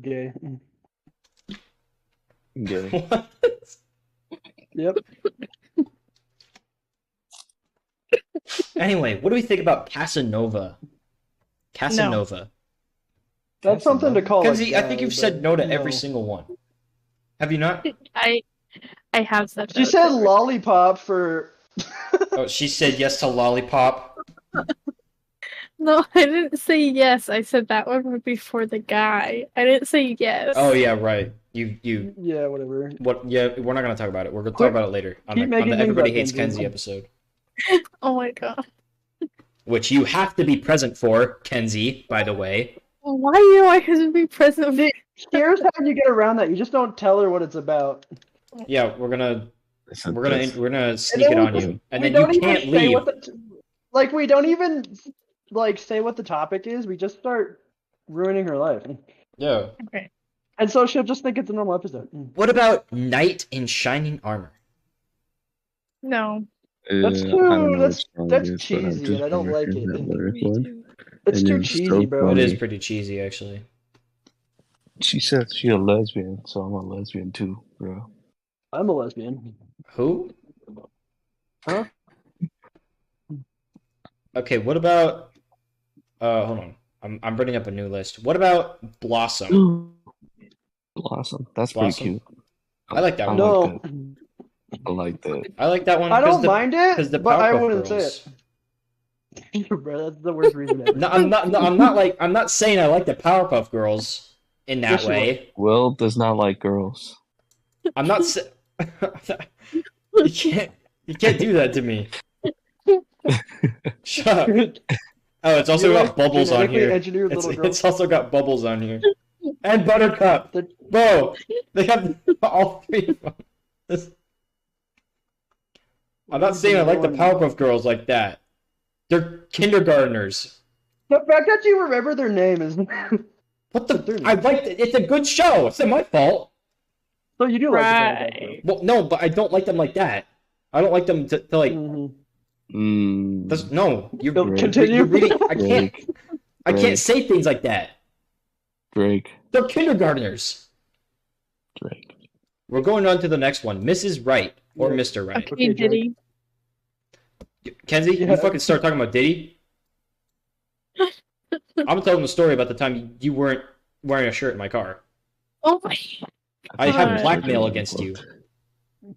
Gay. Gay. What? Yep. Anyway, what do we think about Casanova? Casanova. That's something to call. Kenzie, a I think guy, you've said no but to every single one. Have you not? I have said She that said before. lollipop for. Oh, she said yes to lollipop. No, I didn't say yes. I said that one would be for the guy. I didn't say yes. Oh yeah, right. You Yeah, whatever. what? Yeah, we're not gonna talk about it. We're gonna talk Quit- about it later on keep the making things Everybody up, Hates Kenzie. Kenzie episode, Oh my god. which you have to be present for, Kenzie. By the way. Why do I have to be present? Here's how you get around that. You just don't tell her what it's about. Yeah, we're gonna Listen, we're gonna this- we're gonna sneak it then we on just- you, and we then you don't even can't say leave. what like we don't even like say what the topic is. We just start ruining her life, Yeah. Okay. and so she'll just think it's a normal episode. What about Knight in Shining Armor? No. That's I too- don't know that's- which song that's it is, but I've cheesy, just and I don't never like heard it. that lyric Me one. too. It's And too it was cheesy, so bro. It funny. is pretty cheesy, actually. She said she's a lesbian, so I'm a lesbian too, bro. I'm a lesbian. Who? Huh? Okay, what about? Hold on. I'm bringing up a new list. What about Blossom? Blossom. That's Blossom? pretty cute. I like that one. No, like that. I like that. I like that one. I 'cause don't mind because it, the but I Powerpuff wouldn't Girls. say it. Bro, that's the worst reason ever. No, I'm not. No, I'm not saying I like the Powerpuff Girls in that Yes, you way. Will does not like girls. I'm not. You can't do that to me. Shut up. Oh, it's also You, got bubbles on genetically here. engineered little girl. It's also got bubbles on here. And Buttercup. Bro, they have all three of them. I'm not saying I like the Powerpuff Girls like that. They're kindergartners. The fact that you remember their name is. What the? I like it. It's a good show. It's not my fault. So you do like the Right. Powerpuff Girls. Well, no, but I don't like them like that. I don't like them to like. No, you're Continue. reading. I Drake. can't say things like that. Drake. They're kindergartners. Drake. We're going on to the next one. Mrs. Wright or Mr. Wright. Okay, Diddy. Kenzie, Yeah. you fucking start talking about Diddy. I'm telling the story about the time you weren't wearing a shirt in my car. Oh my. I have God. blackmail against you.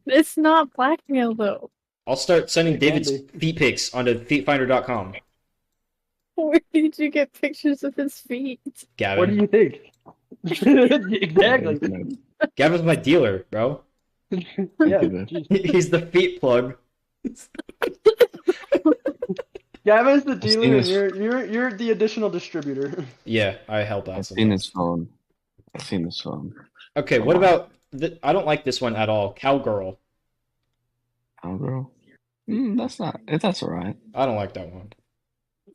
It's not blackmail though. I'll start sending It can David's be. feet pics onto feetfinder.com. Where did you get pictures of his feet? Gavin. What do you think? Exactly. Gavin's my dealer, bro. Yeah. David. geez. He's the feet plug. Gavin's the seen dealer, and this. you're the additional distributor. Yeah, I help out I've seen sometimes. his phone. I've seen this phone. Okay, what about... I don't like this one at all. Cowgirl. Cowgirl? That's alright. I don't like that one.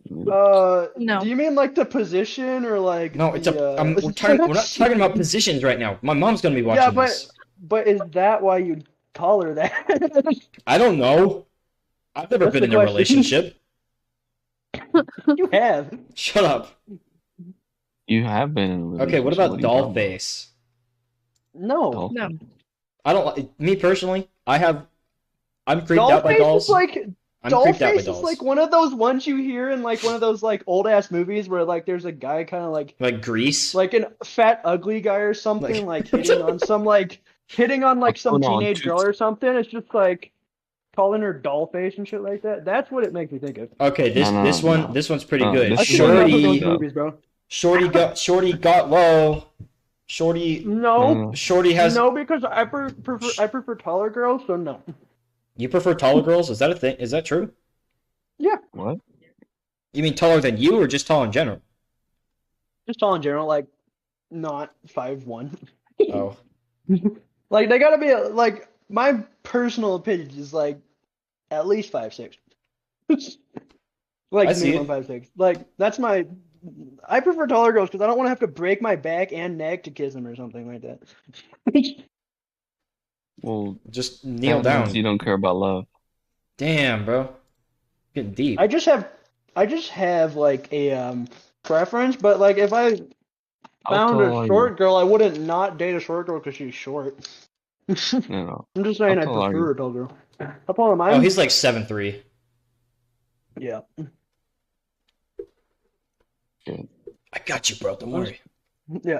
No. Do you mean like the position or like? No, it's the, we're not talking about positions right now. My mom's gonna be watching Yeah, but this. but is that why you call her that? I don't know. I've never That's been the in a question. relationship. You have. Shut up. You have been in a relationship. Okay, what about are you talking doll face? No. Doll No. face? I don't like me personally. I'm creeped Doll out by face dolls. is like I'm doll creeped out by face dolls. is like one of those ones you hear in like one of those like old ass movies where like there's a guy kind of Like Grease. like an fat ugly guy or something Like- hitting on some Hold on, teenage girl or something. It's just like calling her doll face and shit like that. That's what it makes me think of. Okay, No, this one's pretty No, good. this I is see enough of those Shorty, good. movies, bro. Shorty got low. Shorty No, has. no, because I prefer taller girls, so no. You prefer taller girls? Is that a thing? Is that true? What? You mean taller than you, or just tall in general? Just tall in general, like not 5'1". Oh, Like they gotta be like my personal opinion is like at least 5'6". Like I see minimum it. 5'6". Like that's my. I prefer taller girls because I don't want to have to break my back and neck to kiss them or something like that. Well, just kneel that means down. you don't care about love. Damn, bro, getting deep. I just have like a preference, but like if I How found tall a are short girl, I wouldn't not date a short girl because she's short. you? No. I'm just saying How I tall are prefer you? a tall girl. How tall am I? Oh, he's like 7'3". Yeah. Good. I got you, bro. Don't worry. Yeah.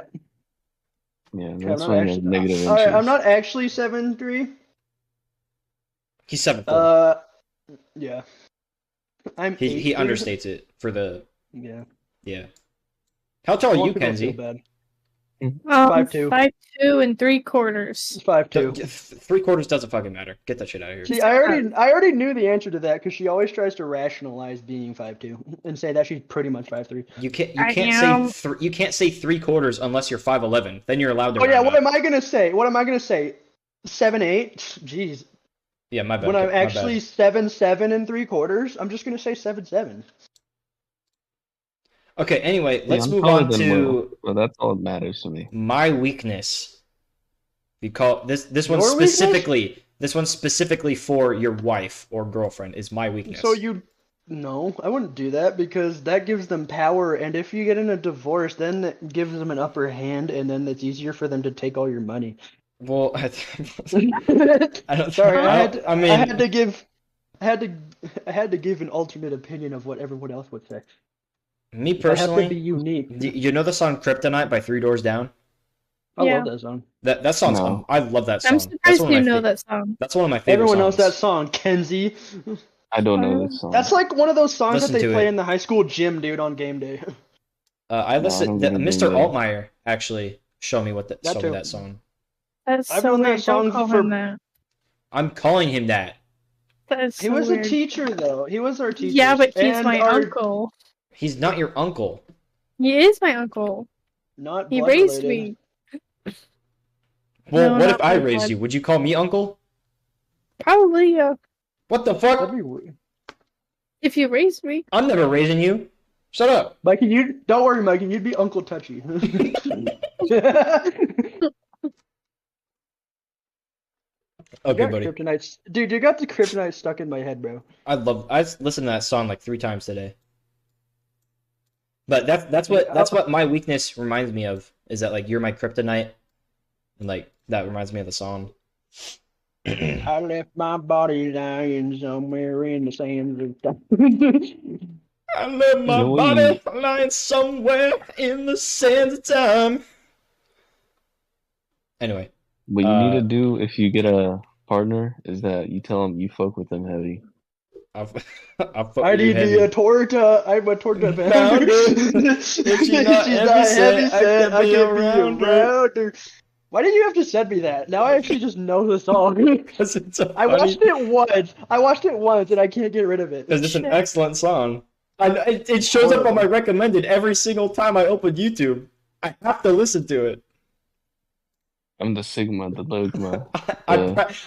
Yeah, I'm that's not why you have actually- negative All right, I'm inches. not actually 7'3". He's 7'4". Yeah. I'm He 8'3". understates it for the Yeah. How tall are Most you, people feel Kenzie? bad. 5'2". 5'2". 5'2" and 3/4. 5'2". 3/4 doesn't fucking matter. Get that shit out of here. See, I already knew the answer to that because she always tries to rationalize being 5'2" and say that she's pretty much 5'3". You I can't am- say you can't say 3/4 unless you're 5'11". Then you're allowed to. Oh yeah, round what up. am I gonna say? 7'8"? Jeez. Yeah, my bad. When I'm my actually bad. 7'7" and 3/4, I'm just gonna say 7'7". Okay. Anyway, Yeah, let's I'm move taller on than to Will, but that's all that matters to me. my weakness. We call this one Your weakness? specifically. This one specifically for your wife or girlfriend is my weakness. So no, I wouldn't do that because that gives them power, and if you get in a divorce, then that gives them an upper hand, and then it's easier for them to take all your money. Well, I don't. Sorry, I had to give an alternate opinion of what everyone else would say. Me I have to be personally, unique. you know the song "Kryptonite" by Three Doors Down. I Yeah. love that song. That song's No. I love that song. I'm That's surprised one of you my know fa- that song. That's one of my favorite Everyone knows songs. that song, Kenzie. I don't know this song. That's like one of those songs Listen that they to play it. in the high school gym, dude, on game day. I No, listened. I don't get Mr. it. Altmaier actually showed me That showed me too. that song. That's I've so known that weird. Don't song call for- him that. I'm calling him that. That is He so was weird. a teacher, though. He was our teacher. Yeah, but he's and my our, uncle. He's not your uncle. He is my uncle. Not He blood raised related. me. Well, No, what not if I by raised blood. you? Would you call me uncle? Probably, yeah. What the That'd fuck? be weird. If you raised me. I'm never raising you. Shut up. Mikey, don't worry, Mikey. You'd be Uncle Touchy. Okay, buddy. Kryptonite. Dude, you got the kryptonite stuck in my head, bro. I listened to that song like 3 times today. But that's what my weakness reminds me of, is that like you're my kryptonite, and like that reminds me of the song. I left my body lying somewhere in the sands of time. I left my know what body lying somewhere in the sands of time. Anyway, What you need to do if you get a partner is that you tell them you fuck with them heavy. I'll fuck I with you need heavy. the a torta. I'm a torta Found pounder. her. If she's not heavy set, I can be around her. around her. Why did you have to send me that? Now I actually just know the song. 'Cause it's so I funny. watched it once. and I can't get rid of it. Because it's an excellent song. It shows up on my recommended every single time I open YouTube. I have to listen to it. I'm the Sigma, the Logma.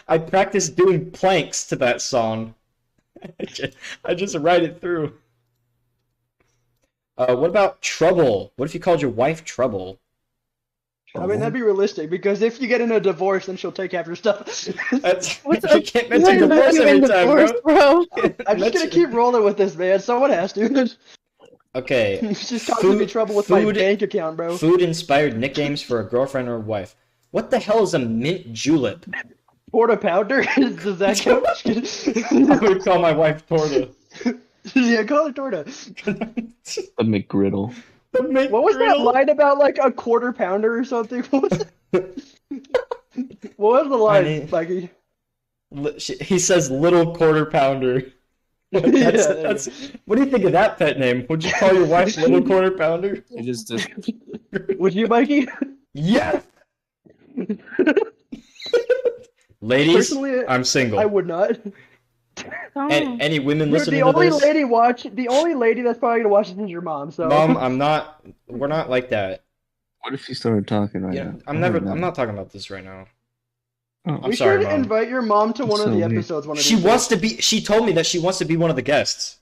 I practice doing planks to that song. I just write it through. What about Trouble? What if you called your wife Trouble? I mean, that'd be realistic, because if you get in a divorce, then she'll take after stuff. That's, What's you up? can't mention divorce You every in time, divorce, bro. I'm just gonna keep rolling with this, man. Someone has to. Okay. It's just causing me trouble with my bank account, bro. Food-inspired nicknames for a girlfriend or wife. What the hell is a mint julep? Porta pounder? Does that count? I would call my wife Torta. Yeah, call it torta. The McGriddle. What was that line about, like, a quarter pounder or something? What was the line, Mikey? He says little quarter pounder. What do you think of that pet name? Would you call your wife Little Quarter Pounder? It just Would you, Mikey? Yes! Ladies, Personally, I'm single. I would not. Oh. Any women Dude, listening the to only this? lady that's probably gonna watch this is your mom. So, Mom, we're not like that. What if you started talking right Yeah, now? I'm not talking about this right now. Oh. I'm we sorry, should Mom. invite your mom to one That's of so the weird. episodes. She told me that she wants to be one of the guests.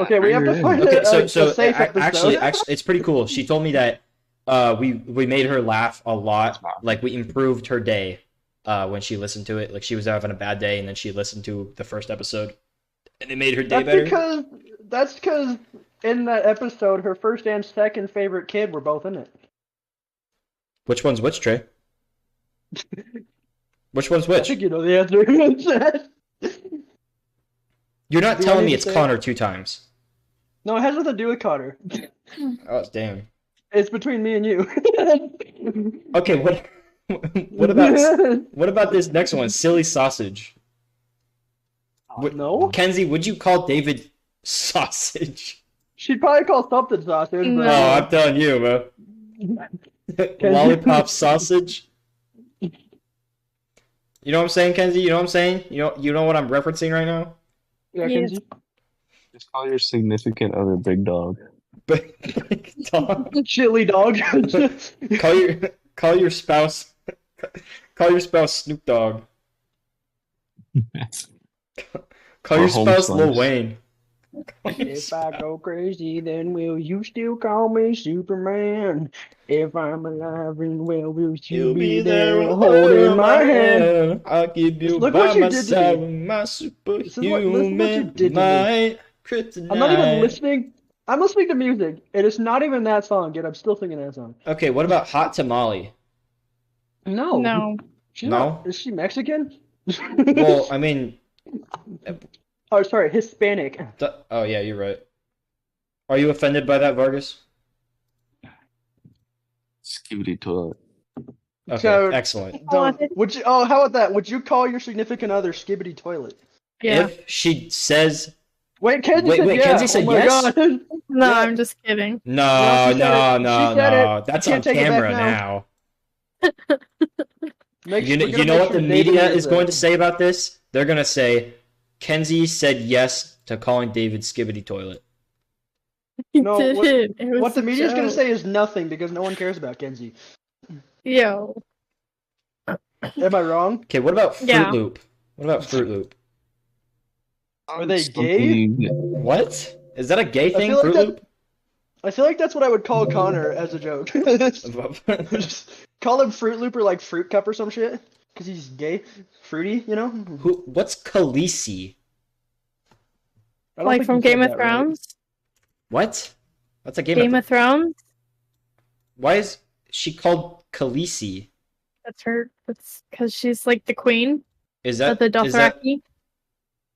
Okay, we have to find Okay, a so safe episode. actually, it's pretty cool. She told me that we made her laugh a lot. Like we improved her day when she listened to it. Like she was having a bad day, and then she listened to the first episode, and it made her day better. That's because in that episode, her first and second favorite kid were both in it. Which one's which, Trey? Which one's I which? think you know the answer. You're not Do you telling want me me it's to say Connor 2 times. No, it has nothing to do with Connor. Oh damn. It's between me and you. Okay, what about this next one? Silly sausage. No? Kenzie, would you call David sausage? She'd probably call something sausage. No. But, Oh, I'm telling you, bro. Lollipop sausage. You know what I'm saying, Kenzie? You know what I'm saying? You know what I'm referencing right now? yeah, Yes. Kenzie? Just call your significant other Big Dog. Big dog. Chili dog. Call your spouse Snoop Dogg. Call your Or Home spouse Lil Slice. Wayne. If I go crazy, then will you still call me Superman? If I'm alive, and well, will you be there holding my hand? I'll give you Look by what you my did to side, me. my listen what you superhuman, did to me. my kryptonite. I'm not even listening. I'm listening to music, and it's not even that song, yet I'm still singing that song. Okay, what about Hot Tamale? No. No. She's No? not. Is she Mexican? Well, I mean, Oh, sorry, Hispanic. oh yeah, you're right. Are you offended by that, Vargas? Skibidi toilet. Okay, So- excellent. Don't, would you? Oh, how about that? Would you call your significant other Skibbity Toilet? Yeah. If she says Wait, Kenzie said Wait, yeah. Kenzie said oh my yes? God. No, Yeah. I'm just kidding. no, she said it. no, She said it. that's You on can't take it back camera now. now. You know what the media is going to say about this? They're going to say Kenzie said yes to calling David Skibbity Toilet. He No, did. It was What the a media's gonna joke. say is nothing because no one cares about Kenzie. Yo. Am I wrong? Okay, what about Fruit Yeah. Loop? What about Fruit Loop? Are they gay? What? Is that a gay I thing, feel like Fruit that- Loop? I feel like that's what I would call Connor as a joke. Just call him Fruit Loop or like Fruit Cup or some shit. Because he's gay. Fruity, you know? What's Khaleesi? I don't Like think from you Game said of that right. Thrones? What? That's a Game of Thrones? Why is she called Khaleesi? That's her. That's because she's like the queen Is of that the Dothraki.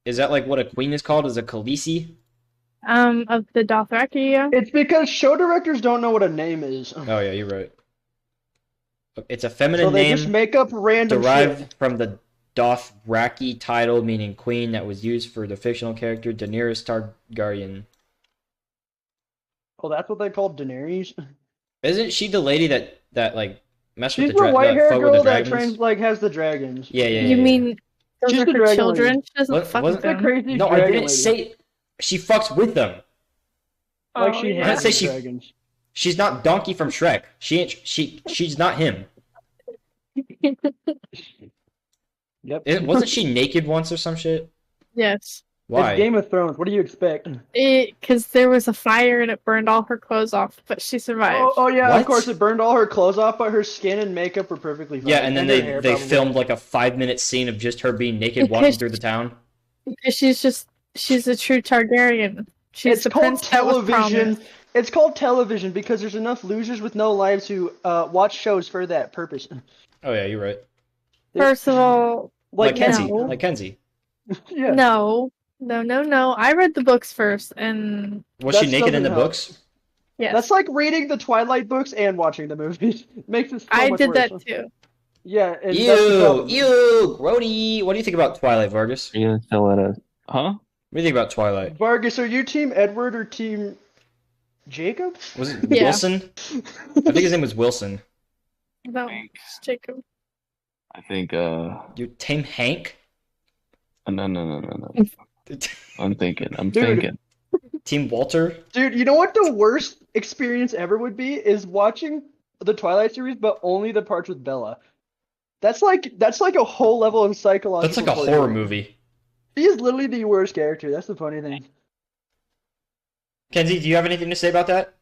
is that like what a queen is called? Is a Khaleesi? Of the Dothraki, yeah. It's because show directors don't know what a name is. Oh yeah, you're right. It's a So feminine they name just make up random derived shit. from the Dothraki title, meaning queen, that was used for the fictional character Daenerys Targaryen. Oh, that's what they call Daenerys? Isn't she the lady that like messed She's with the the white hair fought with girl the that dragons? trains, like, has the dragons. Yeah. You mean those She's are the her dragon children? lady. She doesn't What- fuck wasn't with The them. crazy No, I dragon didn't lady. say she fucks with them. Like Oh, she yeah. I has didn't say the she- dragons. She's not Donkey from Shrek. She's not him. Yep. Wasn't she naked once or some shit? Yes. Why? It's Game of Thrones. What do you expect? Because there was a fire and it burned all her clothes off, but she survived. Oh yeah, What? of course it burned all her clothes off, but her skin and makeup were perfectly fine. Yeah, and then her hair, they probably. filmed like a 5-minute scene of just her being naked Because walking through the town. Because she's a true Targaryen. She's It's the called prince that was television. promised. It's called television because there's enough losers with no lives who watch shows for that purpose. Oh yeah, you're right. First of all, Like Kenzie. no. Like Kenzie. Yeah. No. I read the books first, and Was she That naked in the doesn't help. books? yes, That's like reading the Twilight books and watching the movies. Makes it so I much did worse. that too. Yeah, and that's the problem. Ew, Grody. What do you think about Twilight, Vargas? What Yeah, tell it a huh? do you think about Twilight? Vargas, are you team Edward or team Jacob? Was it Yeah. Wilson? I think his name was Wilson. No, it's Jacob. I think You Team Hank? no. I'm thinking. Dude. Team Walter? Dude, you know what the worst experience ever would be is watching the Twilight series, but only the parts with Bella. That's like a whole level of psychological. That's like a torture. horror movie. She is literally the worst character. That's the funny thing. Kenzie, do you have anything to say about that?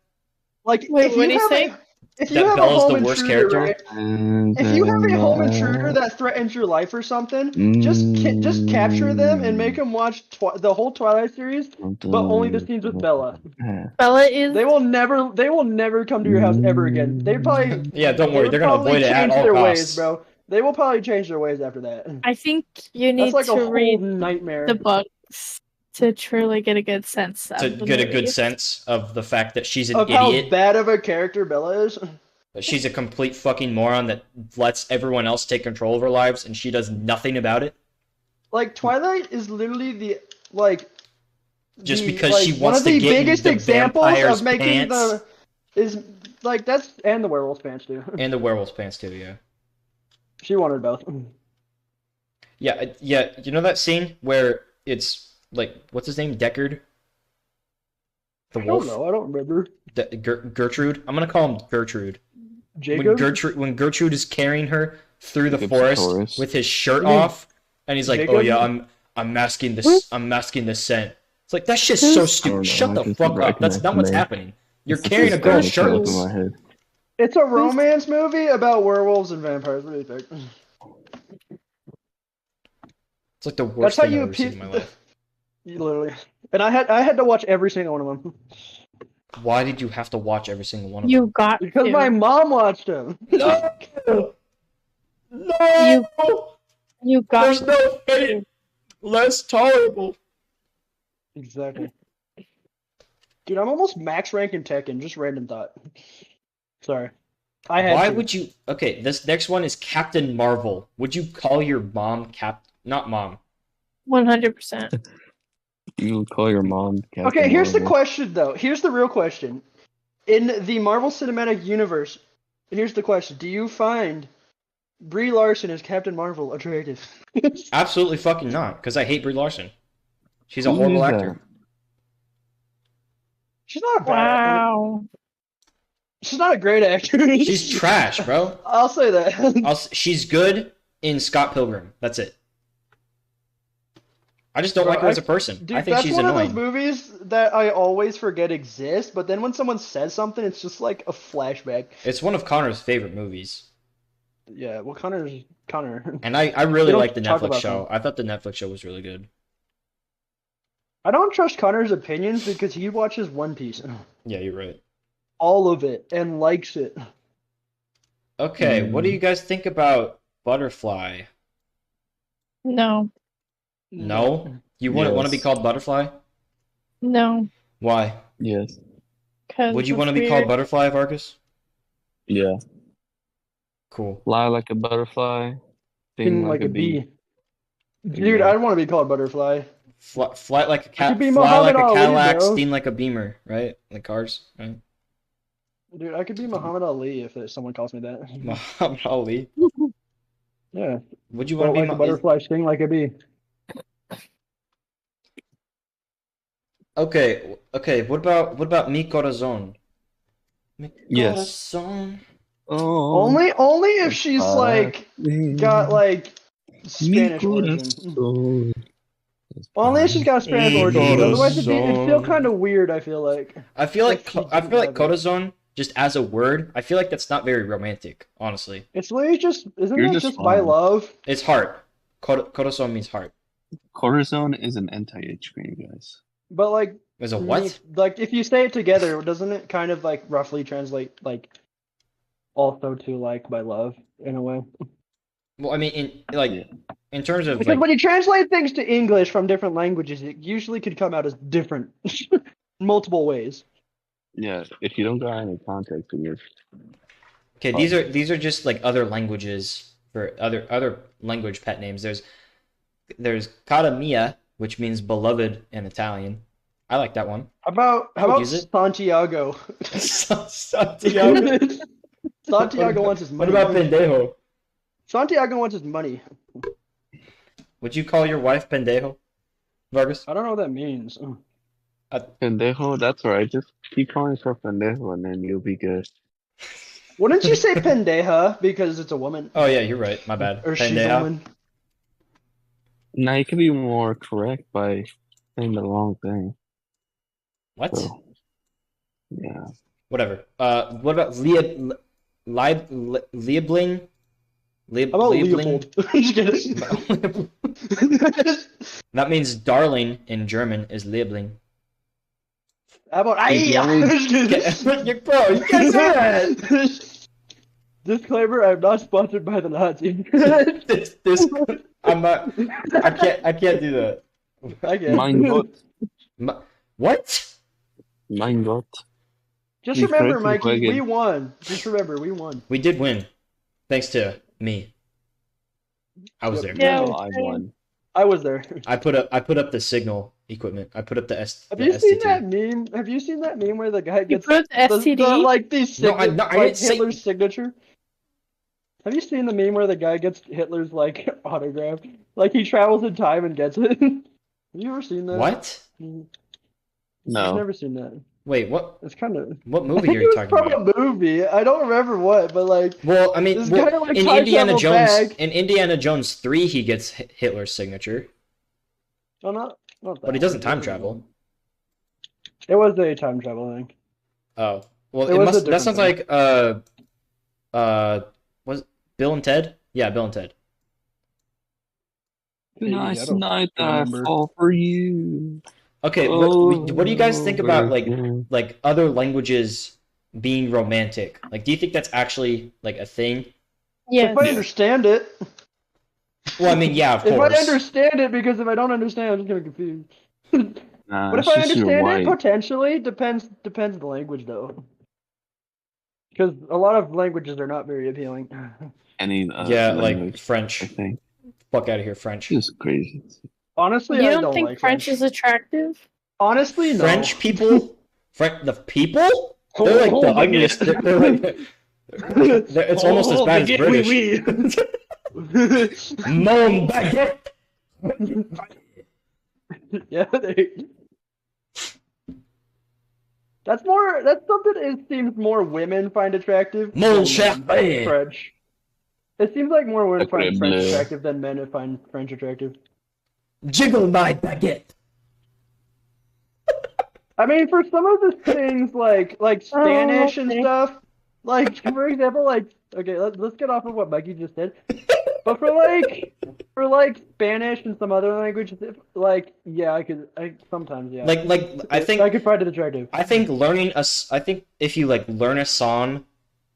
Like, Wait, if what you do you have say? if you That have Bella's a home the worst intruder, character? right? If you have a home intruder that threatens your life or something, just capture them and make them watch the whole Twilight series, but only the scenes with Bella. Bella is. They will never come to your house ever again. They probably Yeah, don't they worry. would They're gonna probably avoid it at change all their costs. ways, bro. They will probably change their ways after that. I think you need That's like a to whole read nightmare. the books to truly get a good sense of To the get a good movies. sense of the fact that she's an Of how idiot, bad of a character Bella is. that she's a complete fucking moron that lets everyone else take control of her lives and she does nothing about it. Like Twilight is literally the like Just the, because like, she one wants of to the get in biggest the examples vampire's of making pants. is like that's and the werewolf pants too. And the werewolf's pants too, yeah. She wanted both. Yeah. You know that scene where it's like, what's his name? Deckard? The I wolf? don't know. I don't remember. Gertrude? I'm gonna call him Gertrude. Jacob. When Gertrude is carrying her through the Jacob's forest Taurus. with his shirt You mean off, and he's like, Jacob? "Oh yeah, I'm masking this. I'm masking the scent." It's like that shit's so I don't stupid. know, Shut I the can fuck up. recognize That's not the what's name. happening. You're It's carrying a just girl kinda came up in shirtless. my head. It's a romance movie about werewolves and vampires. What do you think? It's like the That's worst how thing I've you ever seen in my life. Literally. And I had to watch every single one of them Why did you have to watch every single one of You them? got because to. my mom watched them. No. No. You got There's no fate less tolerable. Exactly. Dude, I'm almost max rank in Tekken. Just random thought. Sorry. I had Why to. would you? Okay, this next one is Captain Marvel. Would you call your mom Not mom. 100%. You call your mom Captain Okay, here's the Marvel. question though. Here's the real question. In the Marvel Cinematic Universe, and here's the question: do you find Brie Larson as Captain Marvel attractive? Absolutely fucking not, because I hate Brie Larson. She's a Who horrible is that? actor. She's not a bad. Wow. She's not a great actor. She's trash, bro. I'll say that. She's good in Scott Pilgrim. That's it. I just don't Bro, like her as a person. Dude, I think that's she's one annoying. of those movies that I always forget exist, but then when someone says something, it's just like a flashback. It's one of Connor's favorite movies. Yeah, well, Connor's Connor. And I really We don't like the talk Netflix about show. I thought the Netflix show was really good. I don't trust Connor's opinions because he watches One Piece, Yeah, you're right. all of it, and likes it. Okay, what do you guys think about Butterfly? No. No? You wouldn't want to be Yes. called Butterfly? No. Why? Yes. Cause Would you it's want to be called weird. Butterfly, Vargas? Yeah. Cool. Fly like a butterfly. Sting like a bee. There you Dude, go. I want to be called Butterfly. Fly like a cat. could be Fly Muhammad like a Ali, Cadillac, bro. steam like a Beamer, right? Like cars, right? Dude, I could be Muhammad Ali if someone calls me that. Muhammad Ali. Yeah. Would you want Float to be like a butterfly, sting like a bee. Okay, what about Mi Corazon? Mi Yes. Corazon. Oh. Only if she's like got like Spanish Mi origin. corazón. Only if she's got Spanish Mi origin. Otherwise, it'd corazón. feel kind of weird. I feel like. I feel like If she I didn't feel like have it. Corazon just as a word. I feel like that's not very romantic, honestly. It's literally just isn't You're that just just by wrong. love? It's heart. Corazon means heart. Corazon is an anti-itch cream, guys. But like, Is a what? like if you say it together, doesn't it kind of like roughly translate like also to like by love in a way? Well, I mean, Yeah. in terms of Because like, when you translate things to English from different languages, it usually could come out as different, multiple ways. Yeah, if you don't got any context in your okay, these are just like other languages for other language pet names. There's cara mia, which means beloved in Italian. I like that one. How I would about use it. Santiago? Santiago. Santiago wants his What money. about pendejo? Santiago wants his money. Would you call your wife pendejo, Vargas? I don't know what that means. pendejo, that's right. Just keep calling yourself pendejo and then you'll be good. Wouldn't you say pendeja because it's a woman? Oh yeah, you're right. My bad. Or she's a Pendeja. woman? Now you can be more correct by saying the wrong thing. What? So, yeah. Whatever. What about Liebling? How about Leopold? Just kidding. That means darling in German is Liebling. How about He's Aya? Bro, you can't say that. Disclaimer: I'm not sponsored by the Nazis. This, I'm not. I can't do that. I get. Mein Gott. What? Mein Gott. Just Wie remember, freaking Mikey, Wigan. we won. Just remember, we won. We did win, thanks to me. I was there. Yep. Yeah. No, I won. I was there. I put up the signal equipment. I put up the S. Have the you seen STT. that meme? Have you seen that meme where the guy You gets put the STD? like these No, I like didn't say- Hitler's signature? Have you seen the meme where the guy gets Hitler's like autograph? Like he travels in time and gets it. Have you ever seen that? What? I've No. never seen that. Wait, what? It's kind of. What I movie think are it you was talking from about? a movie. I don't remember what, but like. Well, I mean, This well, guy, like, in time Indiana travels Jones, back. in Indiana Jones 3, he gets Hitler's signature, No, not that. but he doesn't time travel. It was a time travel thing. Oh, well, It it was a must. That different sounds thing. like was Bill and Ted? Yeah, Bill and Ted. Tonight's I the don't night that I remember. fall for you. Okay, what do you guys think about like other languages being romantic? Like, do you think that's actually like a thing? Yes. If I understand it. Well, I mean, yeah, of If course. I understand it, because if I don't understand, I'm just gonna get confused. Nah, But if it's I just you're understand it, white. potentially depends the language though. Because a lot of languages are not very appealing. Any Yeah, like language, French. I think. Fuck out of here, French. It's just crazy. Honestly, You I don't don't think like French is attractive? Honestly, no. French people, the people, they're like the ugliest. They're like, it's almost as bad as British. Mon baguette. Yeah, that's more. That's something it seems more women find attractive Mon than cher père. French. It seems like more women find French Sacre bleu. attractive than men find French attractive. Jiggle my baguette. I mean, for some of the things like Spanish and okay. stuff, like for example, like okay, let's get off of what Mikey just said. But for Spanish and some other languages, like yeah, I sometimes yeah. Like I I think could find it attractive. I think I think if you like learn a song,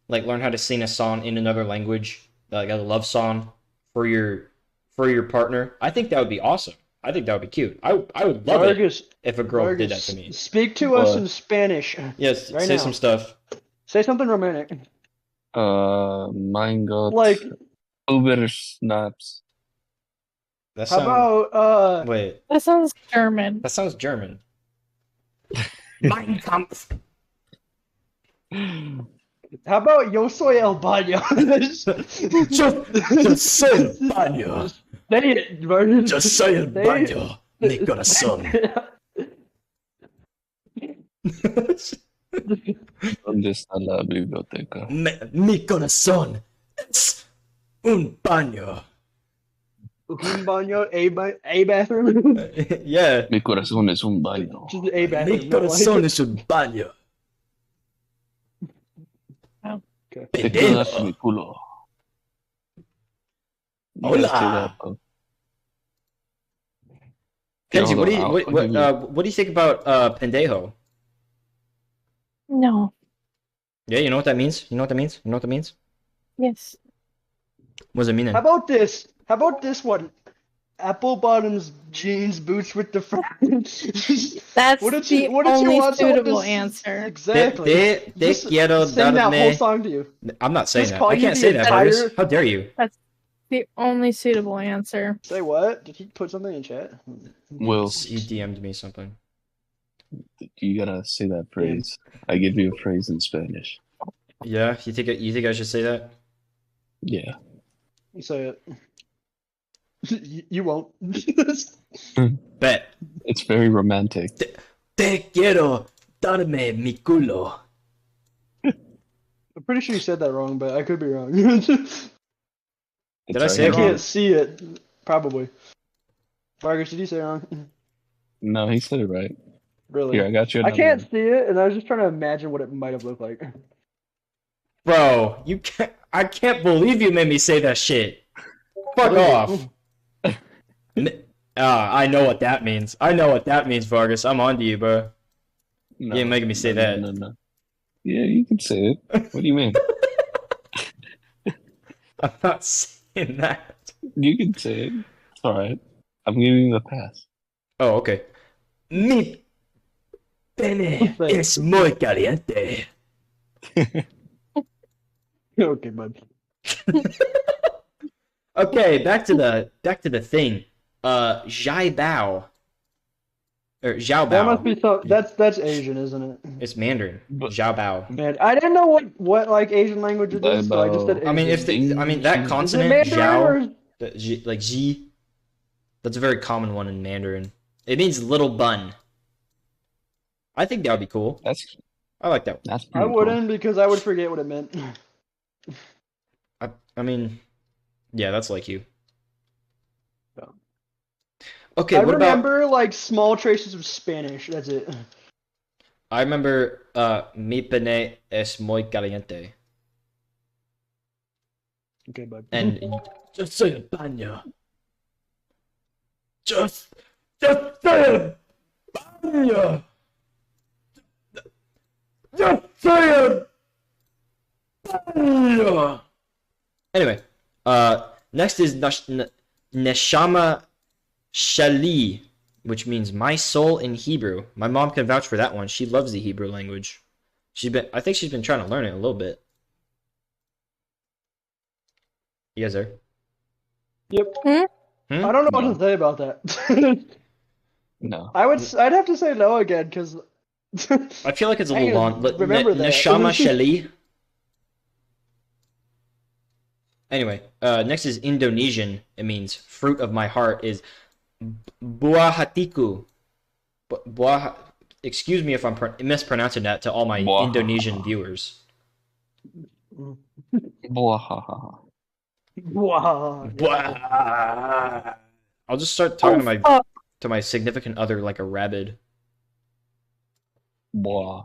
like learn how to sing a song in another language, like a love song for your partner, I think that would be awesome. I think that would be cute. I would love it Vargas, if a girl did that Vargas, to me. speak to us What? in Spanish. Yes, Right say now. some stuff. Say something romantic. Mein Gott. Like, Uber Snaps. That how sounds about wait. That sounds German. That sounds German. Mein Kampf. how about Yo soy el baño? Just say el baño. Say it, Vargas. Just say el Say baño. Mi it. corazón. ¿Dónde está la biblioteca? Mi corazón es un baño. Un baño, a bathroom. Yeah. Mi corazón es un baño. Just a bathroom. Mi not corazón like- es un baño. Te quedas mi culo. You guys Hola. do that, bro. Kenzie, Hold what do on, you what do you think about pendejo? No. Yeah, you know what that means? You know what that means? You know what that means? Yes. What does it mean then? How about this? How about this one? Apple bottoms, jeans, boots with the front. That's What did the you only want someone to suitable s- answer. Exactly. Te Just quiero sing that whole darme. song to you. I'm not saying Just that. call I you can't the say that, entire- Vargas. How dare you? The only suitable answer. Say what? Did he put something in chat? Will, He DM'd me something. you gotta say that phrase. I give you a phrase in Spanish. Yeah, you think I should say that? Yeah. Say it. You won't. Bet. It's very romantic. Te quiero darme mi culo. I'm pretty sure you said that wrong, but I could be wrong. Did I say I it wrong? can't see it. Probably. Vargas, did you say it wrong? No, he said it right. Really? Here, I got you I another can't one. see it, and I was just trying to imagine what it might have looked like. Bro, I can't believe you made me say that shit. Fuck off. I know what that means. I know what that means, Vargas. I'm on to you, bro. No, You ain't making me say no, that. No. Yeah, you can say it. What do you mean? I'm not saying that. You can say it. It's alright. I'm giving you a pass. Oh, okay. Mi pene es muy caliente. Okay, bud. Okay, back to the thing. Zhai Bao. Or Zhao That must Bao. be so. That's Asian, isn't it? It's Mandarin. But- Zhao Bao. Man, I didn't know what like Asian language it is, so I just said Asian. I mean, if that Is it consonant, Mandarin Zhao, or like G, that's a very common one in Mandarin. It means little bun. I think that would be cool. I like that. That's I pretty cool. wouldn't because I would forget what it meant. I mean, yeah, that's like you. Yeah. Okay, I what about? remember like small traces of Spanish. That's it. I remember mi pene es muy caliente. Okay, bud. And just say el baño. Just say el baño. Just say el baño. Anyway, next is Neshama Shali, which means my soul in Hebrew. My mom can vouch for that one. She loves the Hebrew language. I think she's been trying to learn it a little bit. You guys there? Yep. Hmm? I don't know No. what to say about that. No. I'd have to say no again because I feel like it's a I little can long. remember that. Neshama Shali. Anyway, next is Indonesian. It means fruit of my heart is Buah Buah. Excuse me if I'm mispronouncing that to all my Buah. Indonesian viewers. Bwahaha. Wow. Buah. I'll just start talking Oh, to my significant other like a rabid. Blah.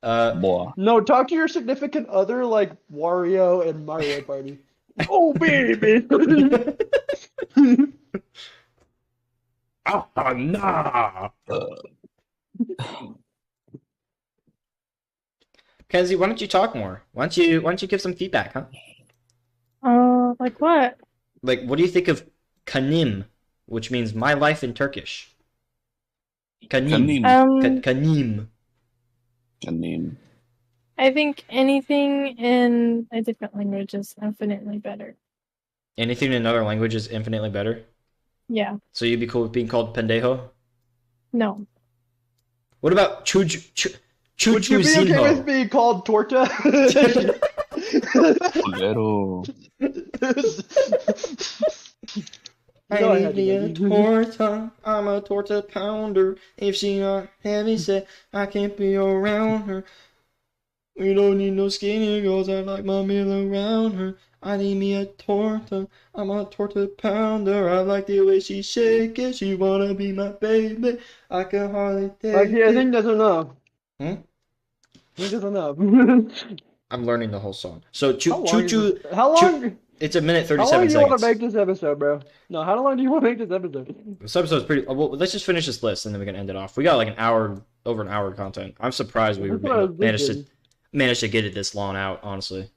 Blah. No, talk to your significant other like Wario and Mario Party. Oh baby. Nah. Kenzie, why don't you talk more? Why don't you give some feedback, huh? like what? Like, what do you think of kanim, which means my life in Turkish? Kanim. Kanim. Kanim. I think anything in a different language is infinitely better. Anything in another language is infinitely better. Yeah. So you'd be cool with being called pendejo? No. What about Would you be okay with being called torta? Bolero. I need a torta. I'm a torta pounder. If she not heavy set, I can't be around her. We don't need no skinny girls. I like my meal around her. I need me a torta. I'm a torta pounder. I like the way she shake it. She wanna be my baby. I can hardly take Okay, I it. think that's enough. Hmm? I think that's enough. I'm learning the whole song. So How long? It's a minute How long 37 do you want seconds. to make this episode, bro? No, how long do you want to make this episode? This episode's pretty. Well, let's just finish this list and then we can end it off. We got like over an hour of content. I'm surprised we That's what I was managed to get it this long out. Honestly.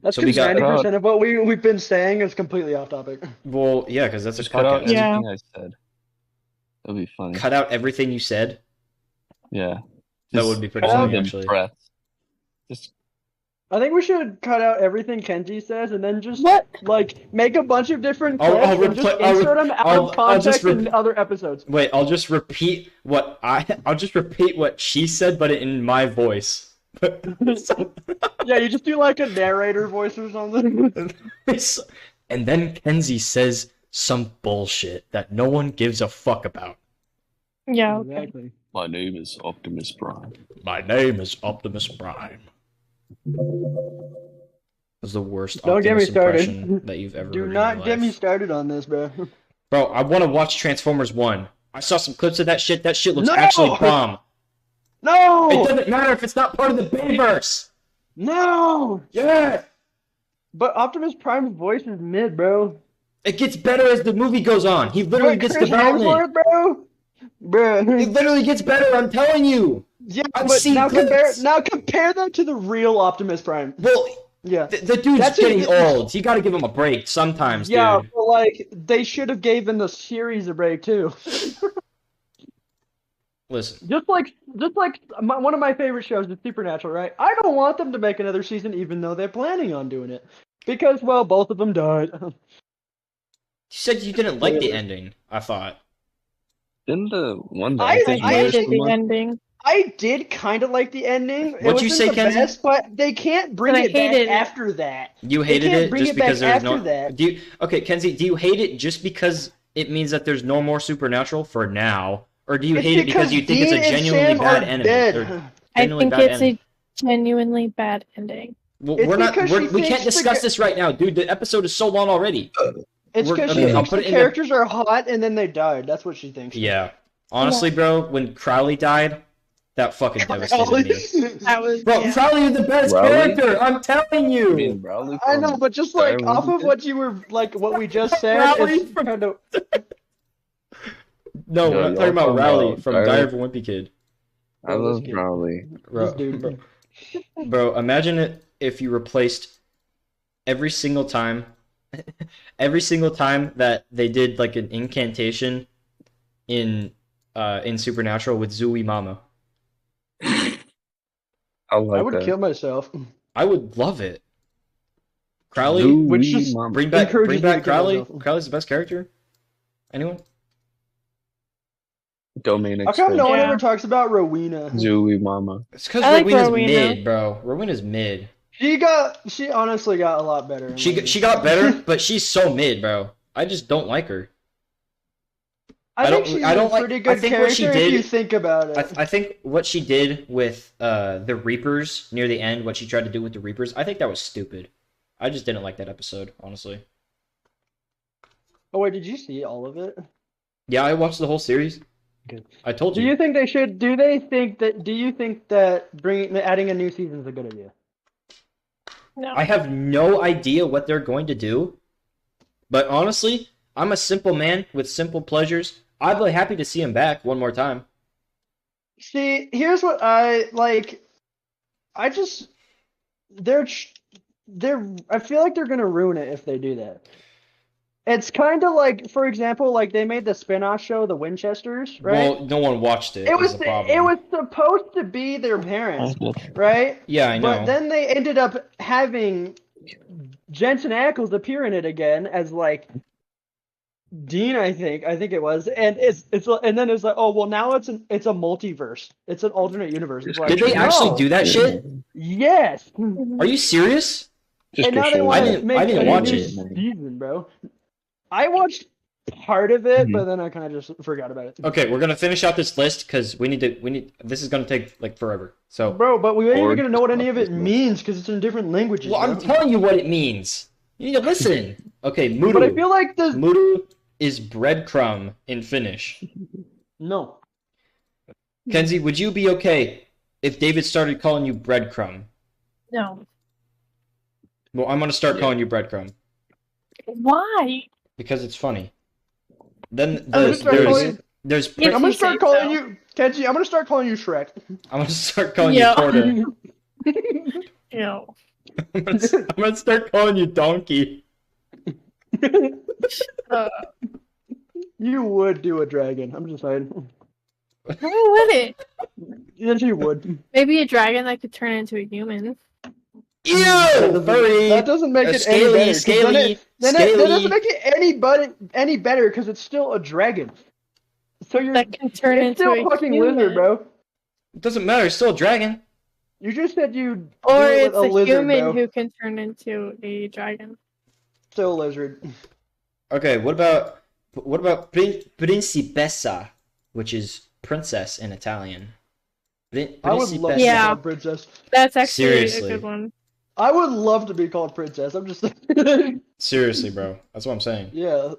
That's So we because got- 90% of what we've been saying is completely off topic. Well, yeah, because that's a Just cut out podcast. Yeah. everything I said. That'd be funny. Cut out everything you said. Yeah. That Just would be pretty all funny, the actually. breaths. Just I think we should cut out everything Kenzie says and then just What? like make a bunch of different I'll clips and just insert them out of context in other episodes. Wait, I'll just repeat what she said, but in my voice. Yeah, you just do like a narrator voice or something. And then Kenzie says some bullshit that no one gives a fuck about. Yeah. Okay. Exactly. my name is Optimus Prime. My name is Optimus Prime. That's the worst Don't get me Optimus started. impression that you've ever Do heard in not your get me life. started on this, bro. Bro, I want to watch Transformers 1. I saw some clips of that shit. That shit looks No! actually bomb. It No! doesn't matter if it's not part of the Bayverse. No! Yeah. But Optimus Prime's voice is mid, bro. It gets better as the movie goes on. He literally But gets Chris development. Hemsworth, bro. Bro. It literally gets better, I'm telling you. Yeah, I've but seen now clips. compare that to the real Optimus Prime. Well, Yeah. the dude's That's getting it. old. You gotta give him a break sometimes, Yeah, dude. but like they should have given the series a break too. Listen, just like one of my favorite shows is Supernatural, right? I don't want them to make another season, even though they're planning on doing it, because well, both of them died. you said you didn't like the ending, I thought. Didn't the one that I I think I you hated noticed the one? ending. I did kind of like the ending. It What'd you wasn't say, the Kenzie? best, but they can't bring But I it back hated it. after that. You They hated can't it bring just it back because there's no. after that. Do you, okay, Kenzie? Do you hate it just because it means that there's no more Supernatural for now, or do you It's hate it because you think it's Dean a and genuinely Sam bad are enemy? dead. Or I genuinely think bad it's enemy? a genuinely bad ending. Well, It's we're not. because she We can't thinks the discuss guy- this right now, dude. The episode is so long already. It's because Okay, she I'll thinks put it the in the- characters are hot and then they died. That's what she thinks. Yeah. Honestly, bro, when Crowley died, that fucking devastated me. That was Bro, yeah. Crowley is the best Rowley? character. I'm telling you. I mean, Rowley I know, from but just like Dire off of Wizard? what you were like, what we just said, Rowley it's from- kind of. No, No, we're not y'all talking about talking Rowley about from Dire- Dire Wimpy Kid. I love Rowley. Bro, dude. bro, imagine it if you replaced every single time, that they did like an incantation in Supernatural with Zooey Mama. I like I would that. kill myself. I would love it. Crowley, Zooey Which just- Mama. bring back encourages me to kill Crowley. myself. Crowley's the best character. Anyone? Domain How come no one Yeah. ever talks about Rowena? Zooey Mama. It's because I like Rowena's Rowena. mid, bro. Rowena's mid. She honestly got a lot better. She got better, but she's so mid, bro. I just don't like her. I think she's a pretty good character if you think about it. I think what she did with the Reapers near the end, what she tried to do with the Reapers, I think that was stupid. I just didn't like that episode, honestly. Oh wait, did you see all of it? Yeah, I watched the whole series. Good. I told you. Do you think they should? Do you think that adding a new season is a good idea? No. I have no idea what they're going to do, but honestly, I'm a simple man with simple pleasures. I'd be happy to see him back one more time. See, here's what I like. I feel like they're gonna ruin it if they do that. It's kind of like, for example, like they made the spin-off show, The Winchesters, right? Well, no one watched it. It was the problem. it was supposed to be their parents, right? Yeah, I know. But then they ended up having Jensen Ackles appear in it again as like Dean, I think it was, and and then it's like, oh well, now it's a multiverse. It's an alternate universe. Like, did they actually do that shit? Yes. Are you serious? Just And now to they show want I to didn't- make I didn't a watch new it. season, bro. I watched part of it, Mhm. but then I kind of just forgot about it. Okay, we're gonna finish out this list because we need. This is gonna take like forever. So, Bro, but we ain't Or even gonna know what any of it just- means because it's in different languages. well, I'm bro. telling you what it means. You need to listen. Okay, But I Mudu. feel like the Mudu is breadcrumb in Finnish. no. Kenzie, would you be okay if David started calling you breadcrumb? No. Well, I'm gonna start Yeah. calling you breadcrumb Why? because it's funny. Then I'm gonna start calling. there's Yeah, I'm gonna you start say calling so. you Kenzie. I'm gonna start calling you Shrek. I'm gonna start calling Yeah. you Porter. Ew. I'm gonna start calling you Donkey. You would do a dragon. I'm just saying. Why would it? Yes, you would. Maybe a dragon that could turn into a human. Ew, That furry. doesn't make it Scaly, any better. 'Cause scaly, that scaly. doesn't make it any better because it's still a dragon. So you're That can turn it's into still a fucking human. lizard, bro. It doesn't matter. It's still a dragon. You just said you Or do it it's with a lizard, human bro. who can turn into a dragon. Still a lizard. Okay, what about principessa, which is princess in Italian? I would love to be Yeah. called princess. That's actually Seriously. a good one. I would love to be called princess. I'm just Seriously, bro. That's what I'm saying. yeah.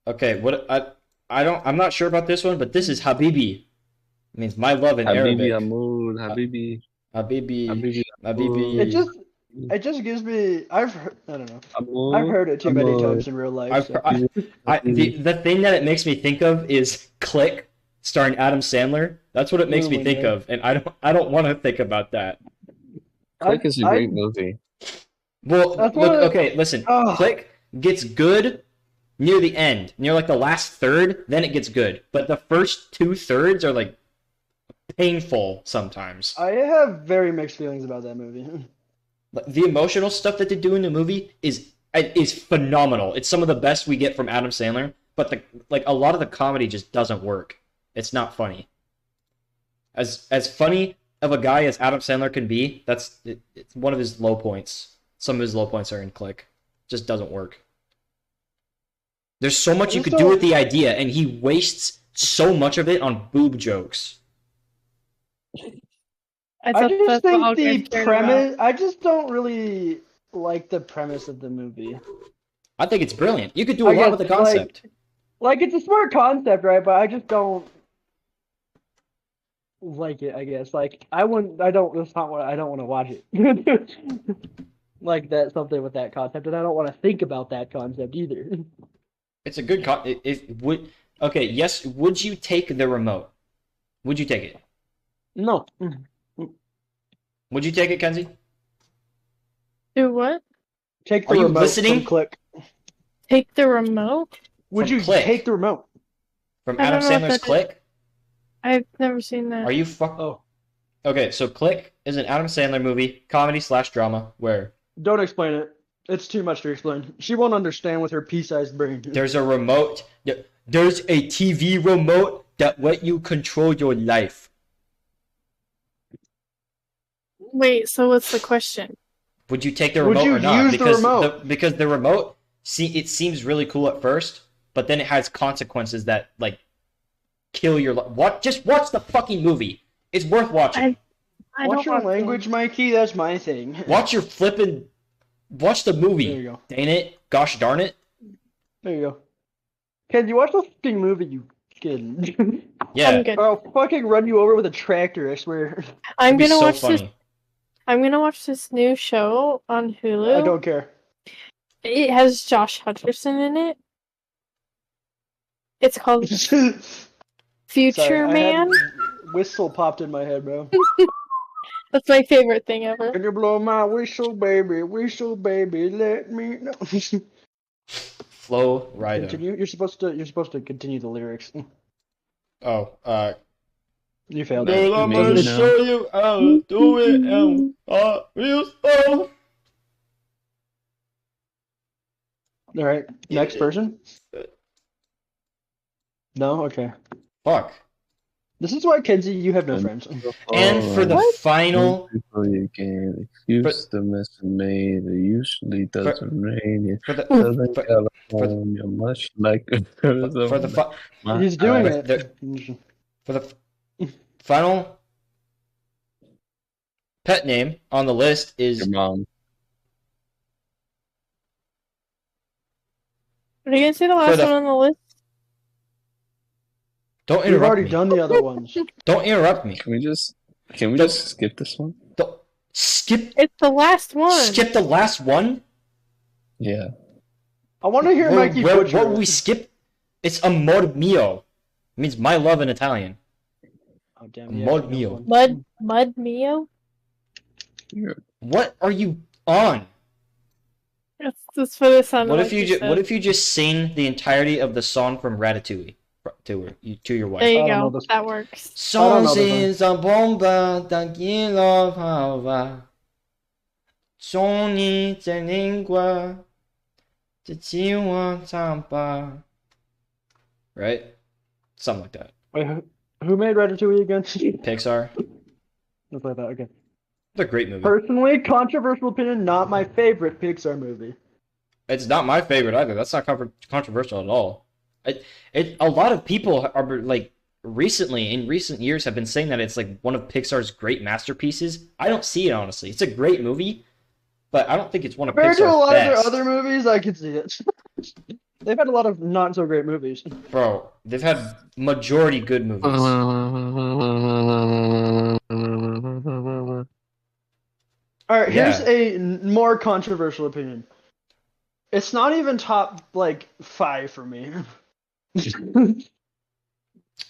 Okay, I'm not sure about this one, but this is Habibi. It means my love in Habibi Arabic. Hamoud, Habibi, Habibi. Habibi, Habibi. It just gives me. I don't know. Hamoud. I've heard it too many Hamoud. times in real life. So. The thing that it makes me think of is Click, starring Adam Sandler. That's what it makes Oh me my think God. of, and I don't want to think about that. Click is a great movie. Well, That's look, what- okay, listen. Ugh. Click gets good near the end, near like the last third, then it gets good. But the first 2/3 are like painful sometimes. I have very mixed feelings about that movie. Like, the emotional stuff that they do in the movie is phenomenal. It's some of the best we get from Adam Sandler, but a lot of the comedy just doesn't work. It's not funny. As funny of a guy as Adam Sandler can be, it's one of his low points. Some of his low points are in Click. Just doesn't work. There's so much you could do with the idea, and he wastes so much of it on boob jokes. I I thought just that's what all think the guys cared premise. I just don't really like the premise of the movie. I think it's brilliant. You could do a I lot guess, with the concept. Like it's a smart concept, right? But I just don't like it. I guess like I wouldn't. I don't. That's not what I don't want to watch it. Like that something with that concept, and I don't want to think about that concept either. It's a good okay, yes, would you take the remote? Would you take it? No. Would you take it, Kenzie? Do what? Take the Are you remote listening? from Click. Take the remote? Would From you Click. take the remote? From I Adam don't know what Sandler's that is. Click? I've never seen that. Are you fuck? Oh, Okay, so Click is an Adam Sandler movie, comedy/drama, where don't explain it. It's too much to explain. She won't understand with her pea-sized brain. there's a remote. There's a TV remote that let you control your life. Wait, so what's the question? Would you take the Would remote you or not? use the remote? Because the remote it seems really cool at first, but then it has consequences that like kill your what? Just watch the fucking movie. It's worth watching. I Watch don't your want to. language, Mikey. That's my thing. Watch your flippin'. Watch the movie. There you go. Dang it! Gosh darn it! There you go. Kenzie, watch the fucking movie, you kid. Yeah, I'm good. Or I'll fucking run you over with a tractor, I swear. I'm it'd be gonna so watch funny. this. I'm gonna watch this new show on Hulu. I don't care. It has Josh Hutcherson in it. It's called Future Sorry, I had Man. whistle popped in my head, bro. That's my favorite thing ever. Can you blow my whistle, baby? Whistle, baby, let me know. Flow Rider. Continue. You're supposed to continue the lyrics. Oh, You failed. Dude, I'm gonna No. show you how to do it and real slow. All right. Next person. No. Okay. Fuck. This is why, Kenzie, you have no friends. And for the What? final, Before you can excuse the mess I made, it usually doesn't rain. for the Southern for- California, much like for the He's doing Right, it. for the final pet name on the list is your mom. Are you gonna say the last the- one on the list? don't We've interrupt already me. done the other ones. Don't interrupt me. Can we just skip this one? Don't skip It's the last one. skip the last one. Yeah. I want to hear Mikey What butcher. will we skip? It's amor mio. It means my love in Italian. Oh, damn, Amor yeah, mio. Mud Mio? What are you on? That's for the sound. What like if you said. what if you just sing the entirety of the song from Ratatouille to your wife? There you I don't know go. this- That works. Son know this senza bomba, tranquillo va. Sogni te lingua, te ciwa tampa. Right? Something like that. Wait, who made Ratatouille again? Pixar. Stuff like that. Okay. It's a great movie. Personally, controversial opinion, not my favorite Pixar movie. It's not my favorite either. That's not controversial at all. A lot of people are like in recent years have been saying that it's like one of Pixar's great masterpieces. I don't see it honestly. It's a great movie, but I don't think it's one of Compared to a Pixar's lot of their best. other movies, I could see it. They've had a lot of not so great movies. Bro, they've had majority good movies. Alright, here's Yeah. a more controversial opinion. It's not even top, like, 5 for me.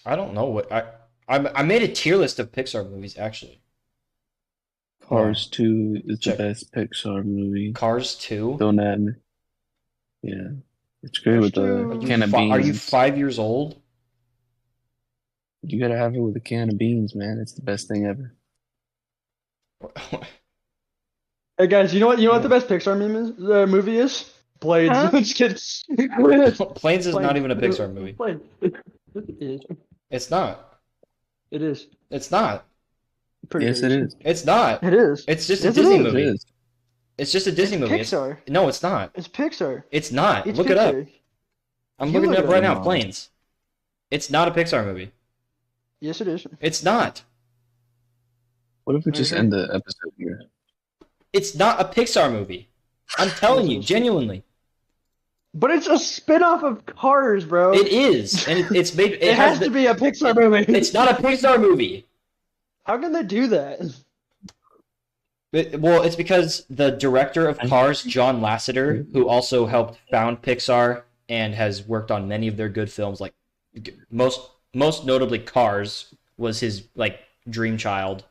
I don't know what I made a tier list of Pixar movies actually. Cars 2 is Check. the best Pixar movie. Cars 2. Don't at me. Yeah. It's great with Cars a 2. can of beans. Are you 5 years old? You gotta have it with a can of beans, man. It's the best thing ever. Hey guys, you know what the best Pixar movie is? Blades. Huh? I'm just kidding. Planes is not even a Pixar movie. Blades. It is. It's not. It is. It's not. Pretty Yes, sure it is. It's not. It is. It's just a Yes, it Disney is. It movie. is. It's just a Disney movie. Pixar. No, it's not. It's Pixar. It's not. It's Look it up. Pixar. I'm You looking it look up it right up. now. Planes. It's not a Pixar movie. Yes, it is. It's not. What if we just Okay. end the episode here? It's not a Pixar movie. I'm telling you, genuinely. But it's a spin-off of Cars, bro. It is, and it's made. It has to be a Pixar movie. It's not a Pixar movie. How can they do that? Well, it's because the director of Cars, John Lasseter, who also helped found Pixar and has worked on many of their good films, like most notably Cars, was his like dream child.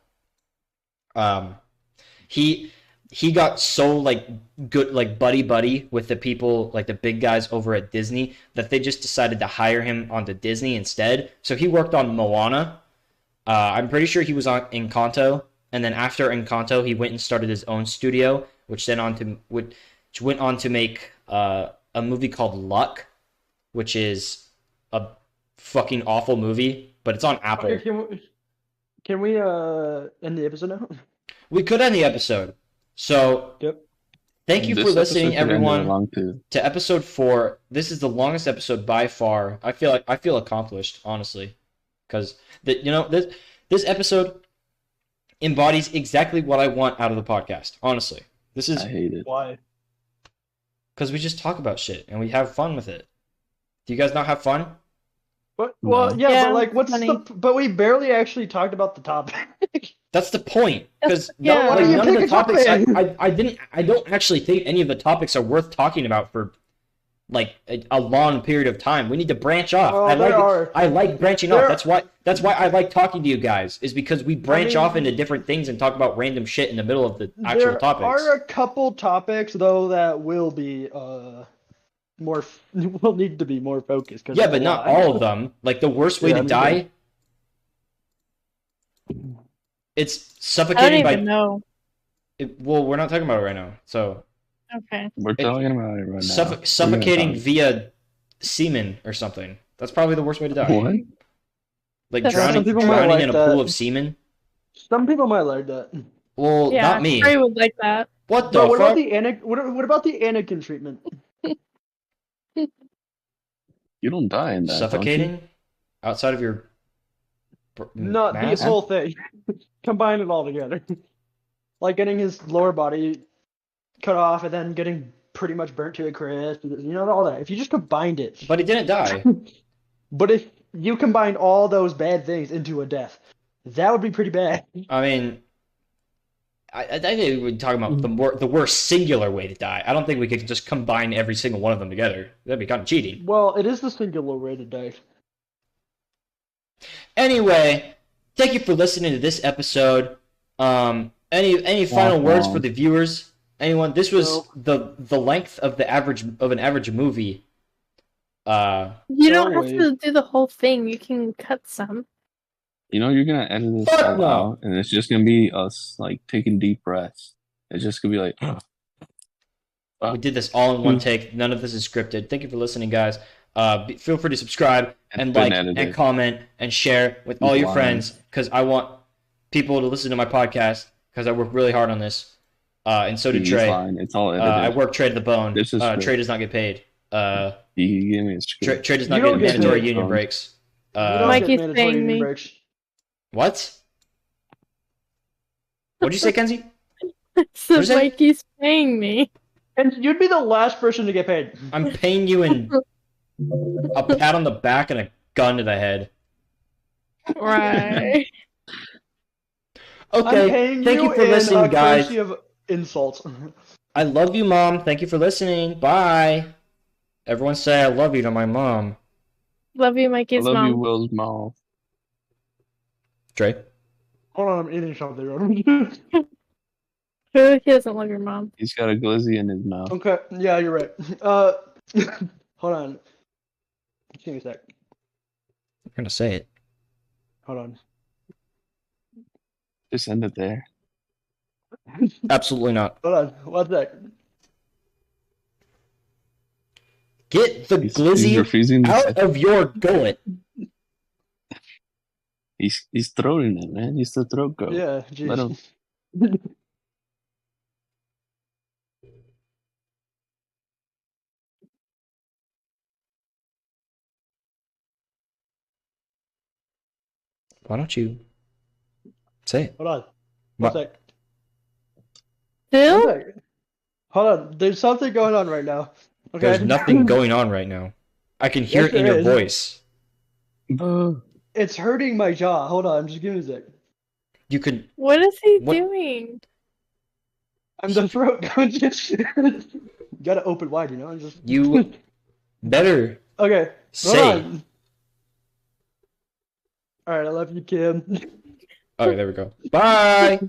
He got so like good, like buddy with the people, like the big guys over at Disney, that they just decided to hire him onto Disney instead. So he worked on Moana. I'm pretty sure he was on Encanto, and then after Encanto, he went and started his own studio, which went on to make a movie called Luck, which is a fucking awful movie, but it's on Apple. Okay, can we end the episode now? We could end the episode. So Yep. Thank you for This listening, episode could've ended everyone, long too. to episode 4. This is the longest episode by far. I feel accomplished, honestly, because this episode embodies exactly what I want out of the podcast. Honestly, this is I hate it. Why? because we just talk about shit and we have fun with it. Do you guys not have fun? But well, No. yeah, Yeah, but like, what's funny. the? But we barely actually talked about the topic. That's the point. Because Yeah. Why don't you none of pick the a topics topic? I don't actually think any of the topics are worth talking about for like a long period of time. We need to branch off. Well, I like branching There- off. That's why I like talking to you guys, is because we branch off into different things and talk about random shit in the middle of the actual There topics. are a couple topics though that will be more will need to be more focused. 'Cause Yeah, there's but a not lot. all of them. Like the worst way Yeah, to me die. It's I don't suffocating even know. well, we're not talking about it right now. So Okay. We're talking about it right now. suffocating via semen or something. That's probably the worst way to die. What? Like That's drowning, Some people might drowning like in a that. pool of semen. Some people might like that. Well, Yeah, not me. Trey would like that. What the But what fuck? about what about the Anakin treatment? You don't die in that. Suffocating outside of your Not the mask? whole thing. Combine it all together. Like getting his lower body cut off and then getting pretty much burnt to a crisp. You know, all that. If you just combined it. But he didn't die. But if you combine all those bad things into a death, that would be pretty bad. I mean, I think we're talking about the worst singular way to die. I don't think we could just combine every single one of them together. That'd be kind of cheating. Well, it is the singular way to die. Anyway, thank you for listening to this episode. Any final words for the viewers? Anyone? This was the length of an average movie. You don't have Totally. to do the whole thing. You can cut some. You know, you're gonna edit this Fuck all no. out, and it's just gonna be us like taking deep breaths. It's just gonna be like, We did this all in one take. None of this is scripted. Thank you for listening, guys. Feel free to subscribe and It's been like edited. and comment and share with all He's your lying. friends, because I want people to listen to my podcast, because I work really hard on this. And so did he's Trey. lying. It's all edited. I work Trey to the bone. This is Trey does not get paid. He gave me a script. Trey does not You get don't get mandatory paid, union Tom. breaks. You don't Mikey's get mandatory paying union me. breaks. What? What'd you say, Kenzie? So Who's that? Mikey's paying me. And you'd be the last person to get paid. I'm paying you in a pat on the back and a gun to the head. Right. I'm Okay, paying thank you for in listening, a guys. currency of insults. I love you, Mom. Thank you for listening. Bye. Everyone say I love you to my mom. Love you, I Mikey's love mom. you, Will's mouth. Trey? Hold on, I'm eating something. Who doesn't love your mom? He's got a glizzy in his mouth. Okay, yeah, you're right. Hold on. Give me a sec. I'm gonna say it. Hold on. Just end it there. Absolutely not. Hold on. One sec. Get the He's glizzy refusing. out of your gullet. He's throwing it, man. He's the throat goat. Yeah, Let jeez. him. Why don't you say it? Hold on. What? One sec. Who? One sec. Hold on. There's something going on right now. Okay. There's nothing going on right now. I can hear Yes, it in there your is. voice. It's hurting my jaw. Hold on. Just give me a sec. You could. What is he What- doing? I'm the throat goat. You gotta open wide, you know? Just... You better Okay. Hold say. on. Alright, I love you, Kim. Okay, there we go. Bye.